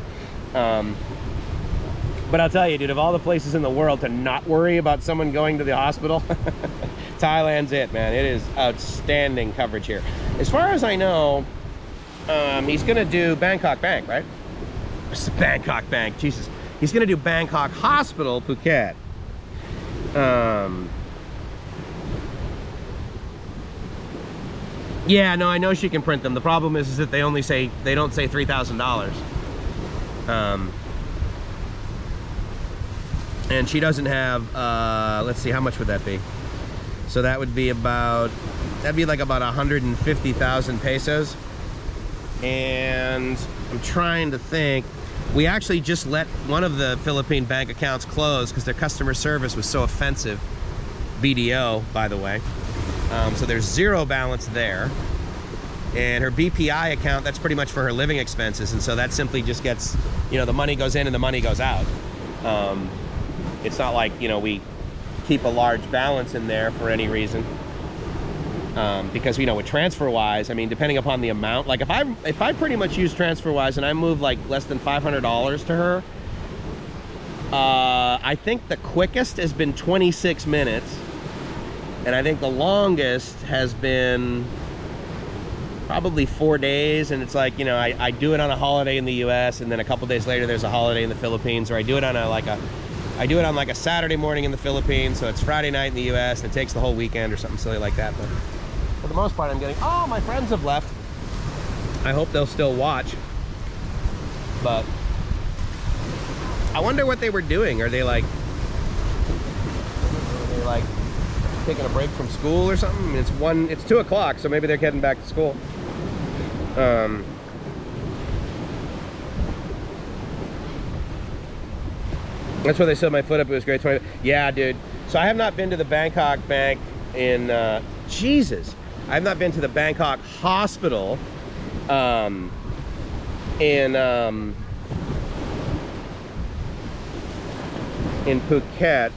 But I'll tell you, dude, of all the places in the world to not worry about someone going to the hospital, Thailand's it, man. It is outstanding coverage here. As far as I know, He's gonna do Bangkok Bank, right? It's Bangkok Bank, Jesus. He's gonna do Bangkok Hospital, Phuket. Yeah, no, I know she can print them. The problem is that they don't say $3,000. And she doesn't have, let's see, how much would that be? So that would be that'd be like about 150,000 pesos. And I'm trying to think, we actually just let one of the Philippine bank accounts close because their customer service was so offensive. BDO, by the way. So there's zero balance there. And her BPI account, that's pretty much for her living expenses. And so that simply just gets, you know, the money goes in and the money goes out. It's not like, you know, we keep a large balance in there for any reason. Because, you know, with TransferWise, I mean, depending upon the amount, like if I pretty much use TransferWise and I move like less than $500 to her, I think the quickest has been 26 minutes. And I think the longest has been probably 4 days. And it's like, you know, I do it on a holiday in the US, and then a couple days later there's a holiday in the Philippines, or I do it on I do it on like a Saturday morning in the Philippines, so it's Friday night in the US, and it takes the whole weekend or something silly like that. But for the most part, I'm getting, oh, my friends have left. I hope they'll still watch. But I wonder what they were doing. Are they like taking a break from school or something? I mean, it's 2 o'clock, so maybe they're heading back to school. That's why they said my foot up. It was great. Yeah, dude. So I have not been to the Bangkok Bank in Jesus. I have not been to the Bangkok Hospital in Phuket.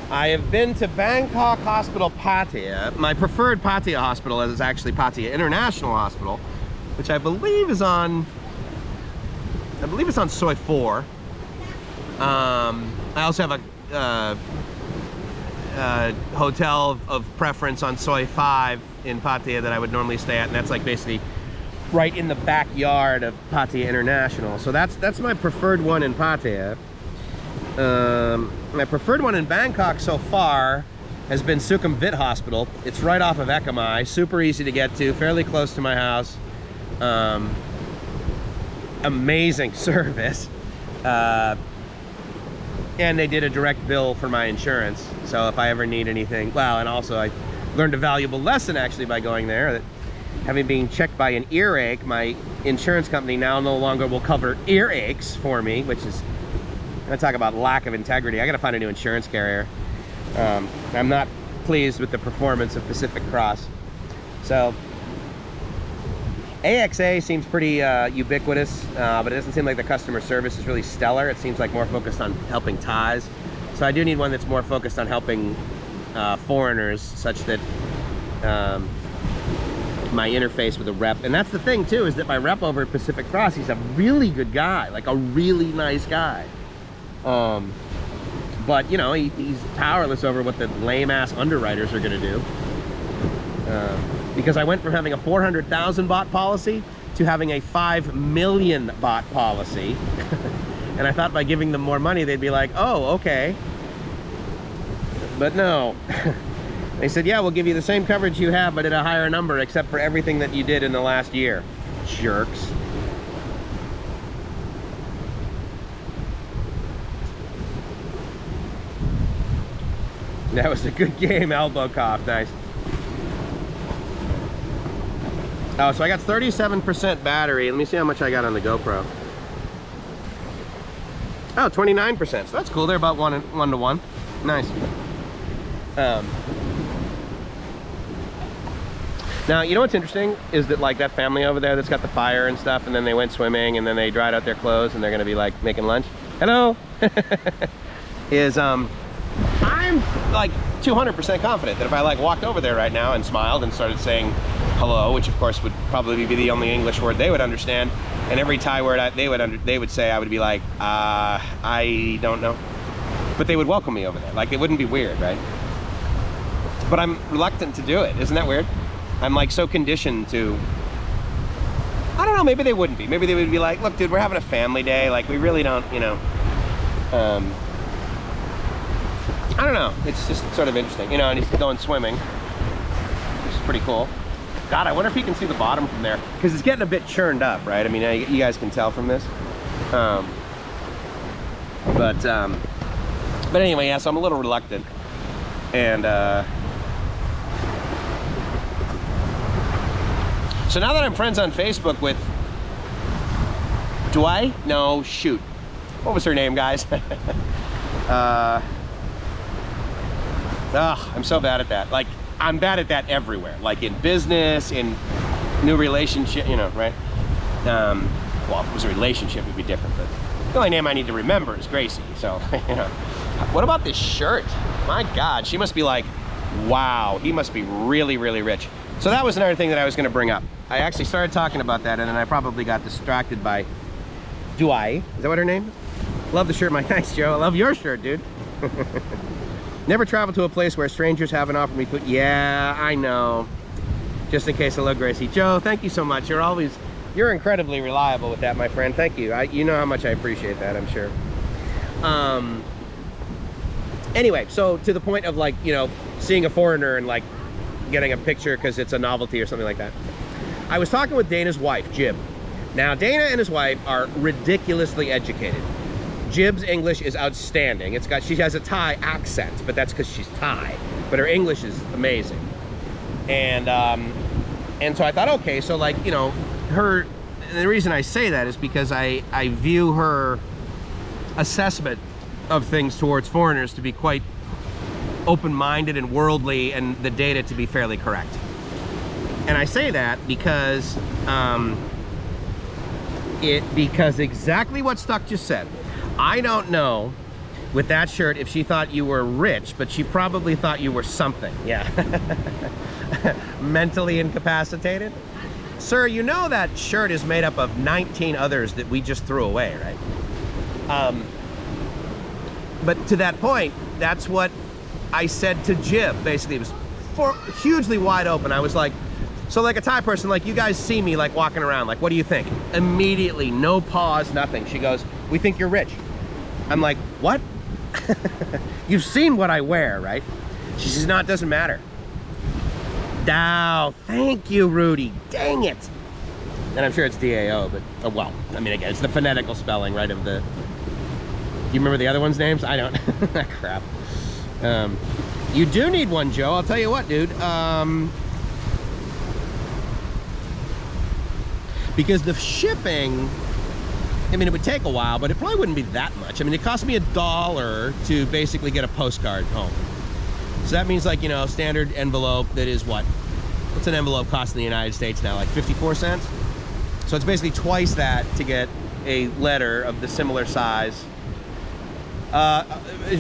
I have been to Bangkok Hospital Pattaya. My preferred Pattaya hospital is actually Pattaya International Hospital, which I believe is on Soi 4. I also have a hotel of preference on Soi 5 in Pattaya that I would normally stay at, and that's like basically right in the backyard of Pattaya International. So that's my preferred one in Pattaya. My preferred one in Bangkok so far has been Sukhumvit Hospital. It's right off of Ekamai, super easy to get to, fairly close to my house. Amazing service. And they did a direct bill for my insurance, so if I ever need anything, well, and also I learned a valuable lesson actually by going there, that having been checked by an earache, my insurance company now no longer will cover earaches for me, which is, I'm gonna talk about lack of integrity. I gotta find a new insurance carrier. I'm not pleased with the performance of Pacific Cross. So AXA seems pretty ubiquitous, but it doesn't seem like the customer service is really stellar. It seems like more focused on helping Thais. So I do need one that's more focused on helping foreigners, such that my interface with a rep, and that's the thing too, is that my rep over at Pacific Cross, he's a really good guy, like a really nice guy. But you know, he's powerless over what the lame-ass underwriters are gonna do. Because I went from having a 400,000 baht policy to having a 5 million baht policy. And I thought by giving them more money, they'd be like, oh, okay. But no. They said, yeah, we'll give you the same coverage you have, but at a higher number, except for everything that you did in the last year. Jerks. That was a good game, elbow cough, nice. Oh, so I got 37% battery. Let me see how much I got on the GoPro. Oh, 29%. So that's cool. They're about one to one. Nice. Now, you know what's interesting is that like that family over there that's got the fire and stuff, and then they went swimming, and then they dried out their clothes, and they're gonna be like making lunch. Hello. I'm like 200% confident that if I like walked over there right now and smiled and started saying hello, which of course would probably be the only English word they would understand, and every Thai word they would say, I would be like, I don't know. But they would welcome me over there. Like, it wouldn't be weird, right? But I'm reluctant to do it. Isn't that weird? I'm like so conditioned to I don't know, maybe they wouldn't be. Maybe they would be like, look, dude, we're having a family day. Like, we really don't, you know. I don't know. It's just sort of interesting. You know, and he's going swimming, which is pretty cool. God, I wonder if you can see the bottom from there. Because it's getting a bit churned up, right? I mean, you guys can tell from this. But anyway, yeah, so I'm a little reluctant. And, so now that I'm friends on Facebook with, do I? No, shoot. What was her name, guys? I'm so bad at that. Like, I'm bad at that everywhere. Like in business, in new relationship, you know, right? Well, if it was a relationship, it'd be different, but the only name I need to remember is Gracie, so, you know. What about this shirt? My God, she must be like, wow, he must be really, really rich. So that was another thing that I was gonna bring up. I actually started talking about that and then I probably got distracted by Duai. Is that what her name is? Love the shirt, my thanks, Joe. I love your shirt, dude. Never traveled to a place where strangers haven't offered me food. Yeah, I know. Just in case I love Gracie. Joe, thank you so much. You're incredibly reliable with that, my friend. Thank you. You know how much I appreciate that, I'm sure. Anyway, so to the point of like, you know, seeing a foreigner and like getting a picture because it's a novelty or something like that. I was talking with Dana's wife, Jib. Now, Dana and his wife are ridiculously educated. Jib's English is outstanding. She has a Thai accent, but that's because she's Thai. But her English is amazing. And so I thought, okay, so like, you know, and the reason I say that is because I view her assessment of things towards foreigners to be quite open-minded and worldly, and the data to be fairly correct. And I say that because because exactly what Stuck just said. I don't know with that shirt if she thought you were rich, but she probably thought you were something. Yeah. Mentally incapacitated. Sir, you know that shirt is made up of 19 others that we just threw away, right? But to that point, that's what I said to Jib. Basically, it was hugely wide open. I was like, so like a Thai person, like you guys see me like walking around, like what do you think? Immediately, no pause, nothing. She goes, we think you're rich. I'm like, what? You've seen what I wear, right? She says, no, it doesn't matter. Dow, thank you, Rudy. Dang it. And I'm sure it's D-A-O, but, well, I mean, again, it's the phonetical spelling, right, of the... Do you remember the other one's names? I don't. Crap. You do need one, Joe. I'll tell you what, dude. Because the shipping, I mean, it would take a while, but it probably wouldn't be that much. I mean, it cost me $1 to basically get a postcard home. So that means, like, you know, standard envelope that is what? What's an envelope cost in the United States now? Like 54 cents? So it's basically twice that to get a letter of the similar size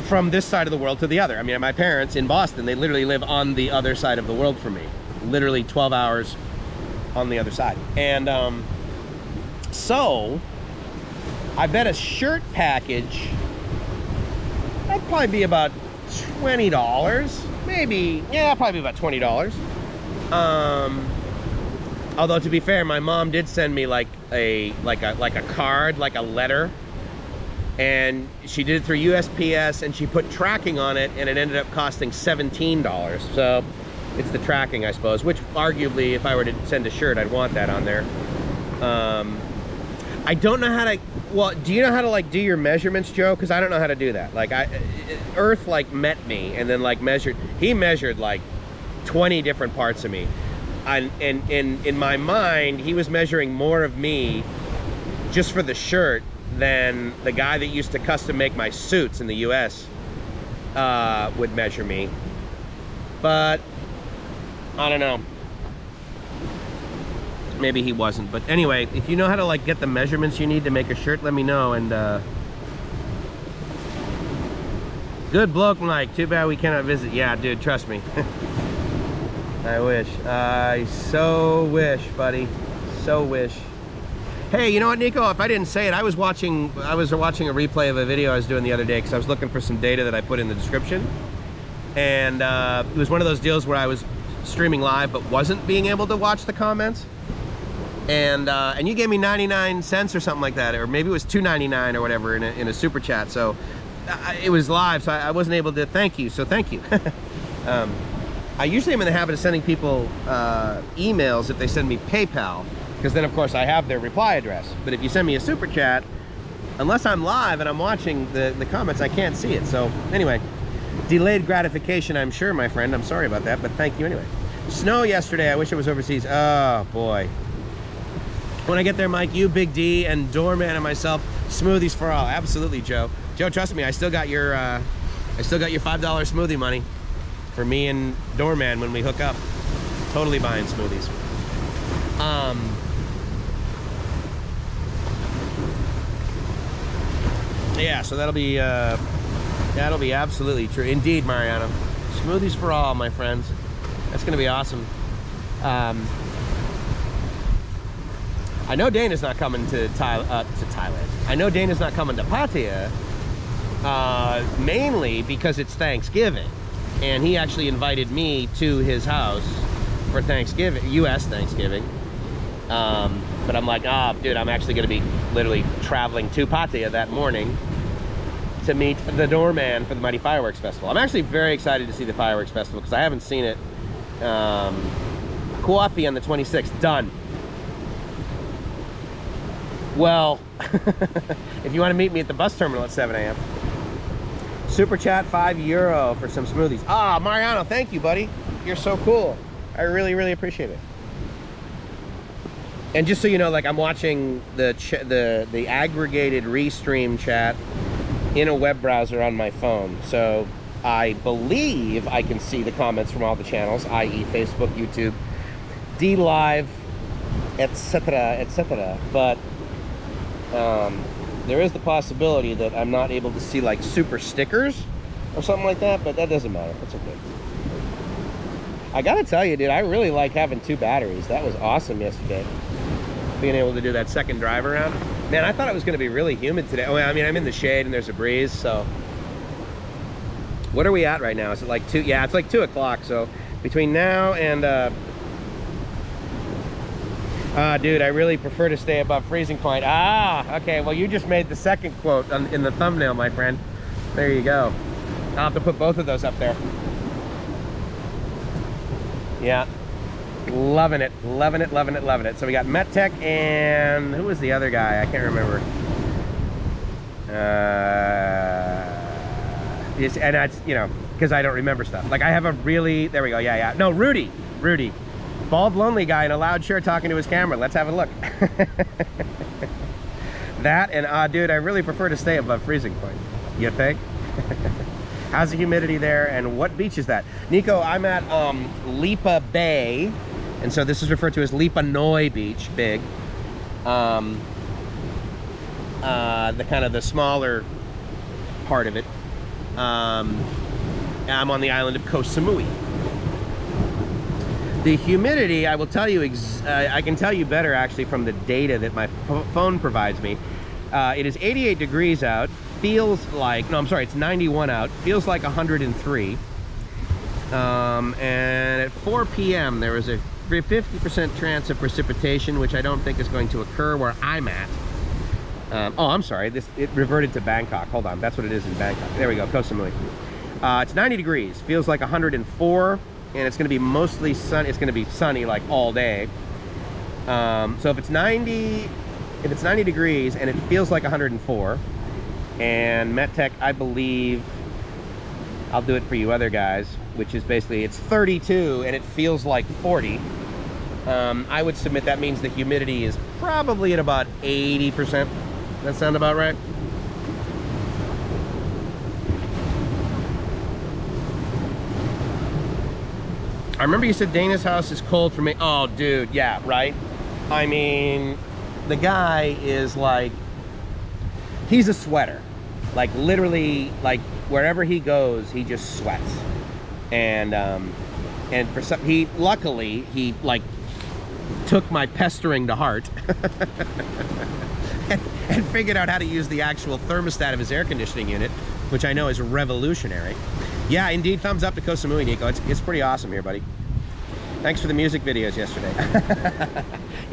from this side of the world to the other. I mean, my parents in Boston, they literally live on the other side of the world from me. Literally 12 hours on the other side. And so I bet a shirt package, that'd probably be about $20, maybe. Yeah, probably about $20. Although to be fair, my mom did send me like a card, like a letter, and she did it through USPS, and she put tracking on it, and it ended up costing $17. So it's the tracking, I suppose, which arguably, if I were to send a shirt, I'd want that on there. I don't know how to, well, do you know how to like do your measurements, Joe? Because I don't know how to do that. Like Earth like met me and then like he measured like 20 different parts of me. And in my mind, he was measuring more of me just for the shirt than the guy that used to custom make my suits in the US would measure me. But I don't know. Maybe he wasn't. But anyway, if you know how to like get the measurements you need to make a shirt, let me know. And good bloke, Mike. Too bad we cannot visit. Yeah, dude, trust me. I wish. I so wish, buddy. So wish. Hey, you know what, Nico? If I didn't say it, I was watching a replay of a video I was doing the other day because I was looking for some data that I put in the description. And it was one of those deals where I was streaming live but wasn't being able to watch the comments. And you gave me 99 cents or something like that, or maybe it was $2.99 or whatever in a super chat. So it was live, so I wasn't able to thank you. So thank you. I usually am in the habit of sending people emails if they send me PayPal, because then of course I have their reply address. But if you send me a super chat, unless I'm live and I'm watching the comments, I can't see it. So anyway, delayed gratification, I'm sure, my friend. I'm sorry about that, but thank you anyway. Snow yesterday. I wish it was overseas. Oh boy. When I get there, Mike, you, Big D, and Doorman and myself, smoothies for all. Absolutely, Joe. Joe, trust me, I still got your $5 smoothie money for me and Doorman when we hook up. Totally buying smoothies. Yeah, so that'll be absolutely true. Indeed, Mariano. Smoothies for all, my friends. That's gonna be awesome. I know Dana's not coming to Thailand. I know Dana's not coming to Pattaya, mainly because it's Thanksgiving. And he actually invited me to his house for Thanksgiving, U.S. Thanksgiving. But I'm like, dude, I'm actually gonna be literally traveling to Pattaya that morning to meet the doorman for the Mighty Fireworks Festival. I'm actually very excited to see the Fireworks Festival because I haven't seen it. Coffee on the 26th, done. Well, if you want to meet me at the bus terminal at 7 a.m. Super chat, €5 for some smoothies. Ah, Mariano, thank you, buddy. You're so cool. I really, really appreciate it. And just so you know, like, I'm watching the aggregated restream chat in a web browser on my phone. So I believe I can see the comments from all the channels, i.e. Facebook, YouTube, DLive, etc., etc. But there is the possibility that I'm not able to see like super stickers or something like that, but that doesn't matter. That's okay. I gotta tell you, dude, I really like having 2 batteries. That was awesome yesterday. Being able to do that second drive around. Man, I thought it was gonna be really humid today. Oh, I mean, I'm in the shade and there's a breeze, so. What are we at right now? Is it like 2? Yeah, it's like 2 o'clock. So between now and, dude, I really prefer to stay above freezing point. Okay, well, you just made the second quote in the thumbnail, my friend. There you go. I'll have to put both of those up there. Yeah, loving it, loving it, loving it, loving it. So we got MetTech and who was the other guy? I can't remember. And that's, you know, because I don't remember stuff. Like I have a really, there we go, yeah. No, Rudy. Bald, lonely guy in a loud shirt talking to his camera. Let's have a look. That and, dude, I really prefer to stay above freezing point. You think? How's the humidity there, and what beach is that? Nico, I'm at Lipa Bay, and so this is referred to as Lipa Noi Beach, big. The kind of the smaller part of it. I'm on the island of Koh Samui. The humidity, I will tell you, I can tell you better actually from the data that my phone provides me. It is 88 degrees out, feels like, no, I'm sorry, it's 91 out, feels like 103. And at 4 p.m. there was a 50% chance of precipitation, which I don't think is going to occur where I'm at. Oh, I'm sorry, it reverted to Bangkok. Hold on, that's what it is in Bangkok. There we go, Koh Samui. It's 90 degrees, feels like 104. And it's going to be mostly sun. It's going to be sunny like all day. So if it's 90 degrees and it feels like 104, and MetTech, I believe, I'll do it for you other guys, which is basically it's 32 and it feels like 40. I would submit that means the humidity is probably at about 80%. That sound about right? I remember you said Dana's house is cold for me. Oh, dude, yeah, right? I mean, the guy is like, he's a sweater. Like, literally, like, wherever he goes, he just sweats. And for some, luckily, he, like, took my pestering to heart. and figured out how to use the actual thermostat of his air conditioning unit, which I know is revolutionary. Yeah, indeed, thumbs up to Koh Samui, Nico. It's pretty awesome here, buddy. Thanks for the music videos yesterday.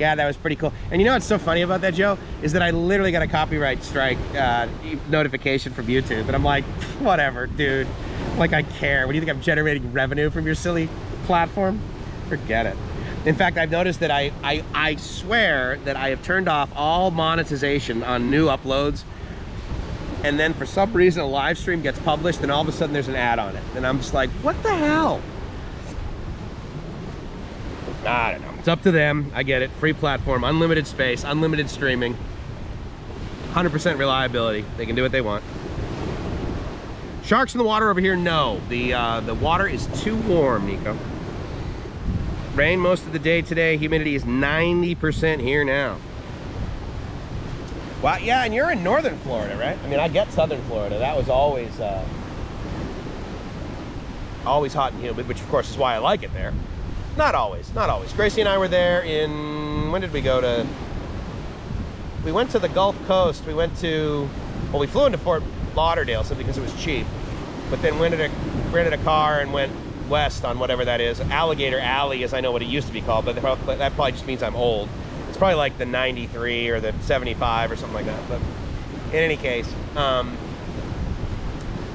Yeah, that was pretty cool. And you know what's so funny about that, Joe? Is that I literally got a copyright strike notification from YouTube. And I'm like, whatever, dude. Like, I care. What do you think, I'm generating revenue from your silly platform? Forget it. In fact, I've noticed that I swear that I have turned off all monetization on new uploads. And then for some reason, a live stream gets published and all of a sudden there's an ad on it. And I'm just like, what the hell? I don't know. It's up to them. I get it. Free platform, unlimited space, unlimited streaming, 100% reliability. They can do what they want. Sharks in the water over here? No. The water is too warm, Nico. Rain most of the day today. Humidity is 90% here now. Well, yeah, and you're in northern Florida, right? I mean, I get southern Florida. That was always hot and humid, which of course is why I like it there. Not always, not always. Gracie and I were there in, when did we go to? We went to the Gulf Coast. We went to, well, we flew into Fort Lauderdale simply because it was cheap, but then rented a car and went west on whatever that is. Alligator Alley, as I know what it used to be called, but that probably just means I'm old. It's probably like the 93 or the 75 or something like that. But in any case,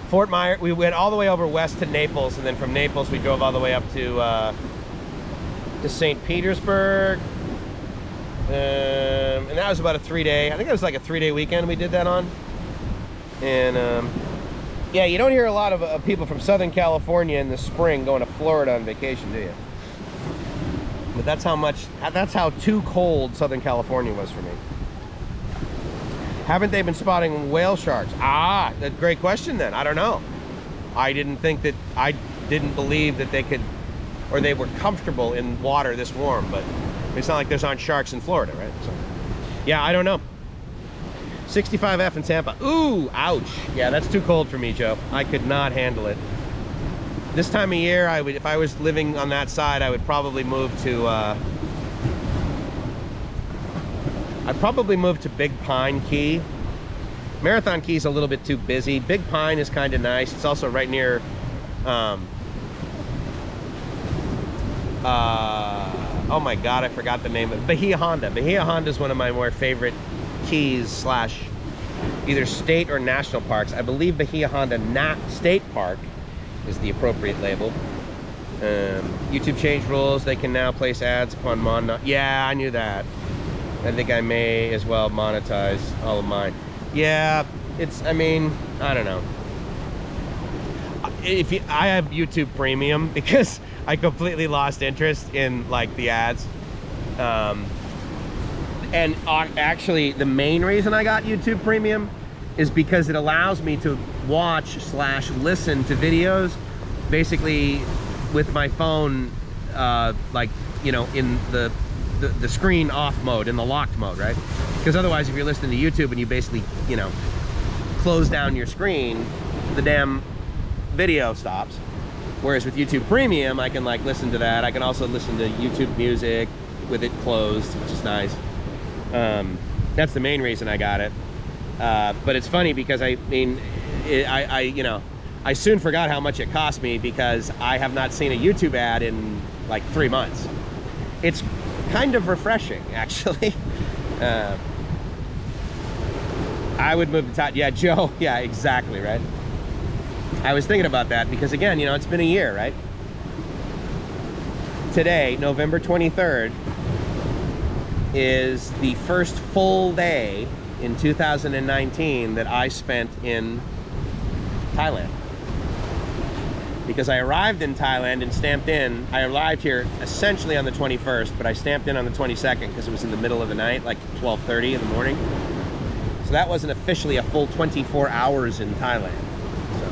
Fort Myers, we went all the way over west to Naples, and then from Naples we drove all the way up to St. Petersburg, and that was about a 3-day, I think it was like a 3-day weekend we did that on. And yeah, you don't hear a lot of people from Southern California in the spring going to Florida on vacation, do you? But that's how too cold Southern California was for me. Haven't they been spotting whale sharks? Ah, that's a great question then. I don't know. I didn't believe that they could, or they were comfortable in water this warm, but it's not like there's aren't sharks in Florida, right? So, yeah, I don't know. 65F in Tampa. Ooh, ouch. Yeah, that's too cold for me, Joe. I could not handle it. This time of year, if I was living on that side, I would probably move to, Big Pine Key. Marathon Key is a little bit too busy. Big Pine is kind of nice. It's also right near, oh my God, I forgot the name of it. Bahia Honda. Bahia Honda is one of my more favorite keys / either state or national parks. I believe Bahia Honda State Park is the appropriate label. YouTube changed rules. They can now place ads upon yeah, I knew that. I think I may as well monetize all of mine. Yeah, I mean, I don't know. I have YouTube Premium because I completely lost interest in like the ads. And actually, the main reason I got YouTube Premium is because it allows me to watch / listen to videos basically with my phone, like, you know, in the screen off mode, in the locked mode, right? Because otherwise, if you're listening to YouTube and you basically, you know, close down your screen, the damn video stops. Whereas with YouTube Premium, I can like listen to that. I can also listen to YouTube Music with it closed, which is nice. That's the main reason I got it. But it's funny because I mean, you know, I soon forgot how much it cost me because I have not seen a YouTube ad in like 3 months. It's kind of refreshing, actually. I would move to top. Yeah, Joe. Yeah, exactly, right? I was thinking about that because, again, you know, it's been a year, right? Today, November 23rd, is the first full day in 2019 that I spent in Thailand. Because I arrived in Thailand and stamped in. I arrived here essentially on the 21st, but I stamped in on the 22nd because it was in the middle of the night, like 12:30 in the morning. So that wasn't officially a full 24 hours in Thailand. So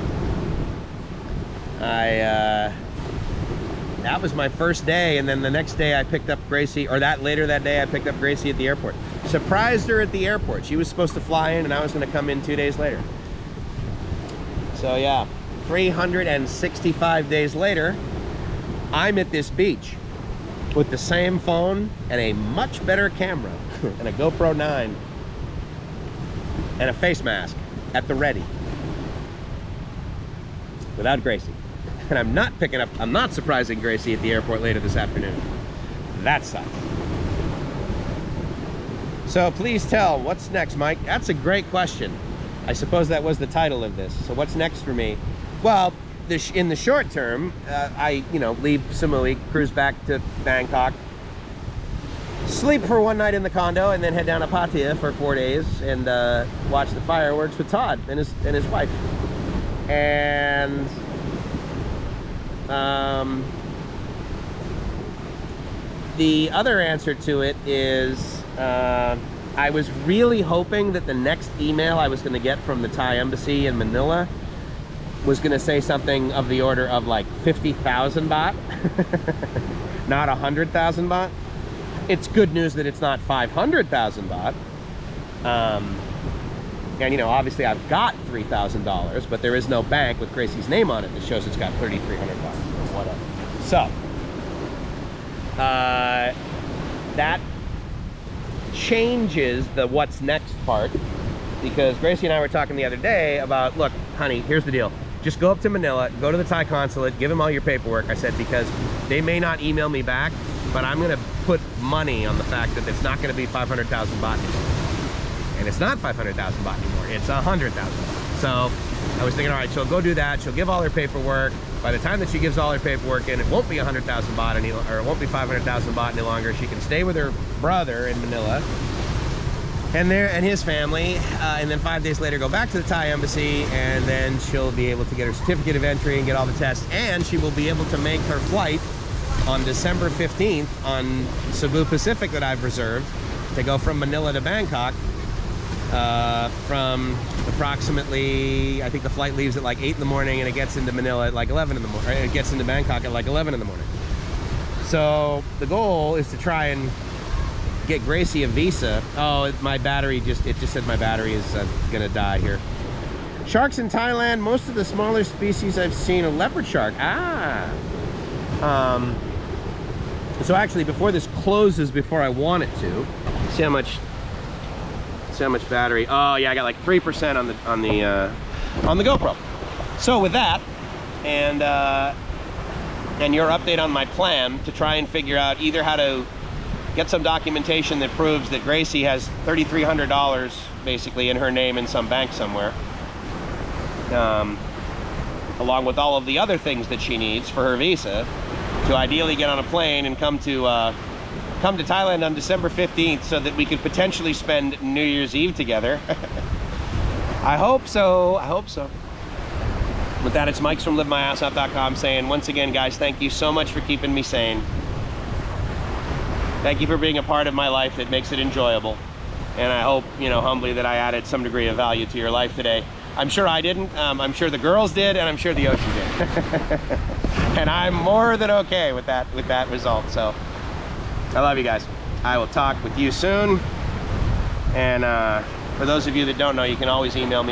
that was my first day, and then the next day I picked up Gracie, or later that day I picked up Gracie at the airport. Surprised her at the airport. She was supposed to fly in and I was gonna come in 2 days later. So yeah, 365 days later, I'm at this beach with the same phone and a much better camera and a GoPro 9 and a face mask at the ready. Without Gracie. And I'm not surprising Gracie at the airport later this afternoon. That sucks. So please tell, what's next, Mike? That's a great question. I suppose that was the title of this. So what's next for me? Well, in the short term, I leave Samui, cruise back to Bangkok, sleep for one night in the condo, and then head down to Pattaya for 4 days and watch the fireworks with Todd and his wife. And the other answer to it is I was really hoping that the next email I was going to get from the Thai embassy in Manila was going to say something of the order of like 50,000 baht, not 100,000 baht. It's good news that it's not 500,000 baht. And obviously I've got $3,000, but there is no bank with Gracie's name on it that shows it's got 3,300 baht or whatever. So that changes the what's next part, because Gracie and I were talking the other day about, look, honey, here's the deal. Just go up to Manila, go to the Thai consulate, give them all your paperwork. I said, because they may not email me back, but I'm going to put money on the fact that it's not going to be 500,000 baht anymore. And it's not 500,000 baht anymore. It's 100,000 baht. So I was thinking, all right, she'll go do that. She'll give all her paperwork. By the time that she gives all her paperwork in, it won't be 100,000 baht any, or it won't be 500,000 baht any longer. She can stay with her brother in Manila and his family, and then 5 days later go back to the Thai embassy, and then she'll be able to get her certificate of entry and get all the tests, and she will be able to make her flight on December 15th on Cebu Pacific that I've reserved to go from Manila to Bangkok from approximately, I think the flight leaves at like 8 in the morning and it gets into Manila at like 11 in the morning, it gets into Bangkok at like 11 in the morning. So the goal is to try and get Gracie a visa. Oh, my battery it just said my battery is gonna die here. Sharks in Thailand, most of the smaller species I've seen are leopard shark. So actually, before this closes, before I want it to, see how much battery. Oh yeah, I got like 3% on the GoPro. So with that, and your update on my plan to try and figure out either how to get some documentation that proves that Gracie has $3,300 basically in her name in some bank somewhere, along with all of the other things that she needs for her visa, to ideally get on a plane and come to Thailand on December 15th so that we could potentially spend New Year's Eve together. I hope so. I hope so. With that, it's Mike's from LiveMyAssOff.com saying, once again, guys, thank you so much for keeping me sane. Thank you for being a part of my life that makes it enjoyable. And I hope, humbly, that I added some degree of value to your life today. I'm sure I didn't. I'm sure the girls did, and I'm sure the ocean did. And I'm more than okay with that result. So I love you guys. I will talk with you soon. And for those of you that don't know, you can always email me at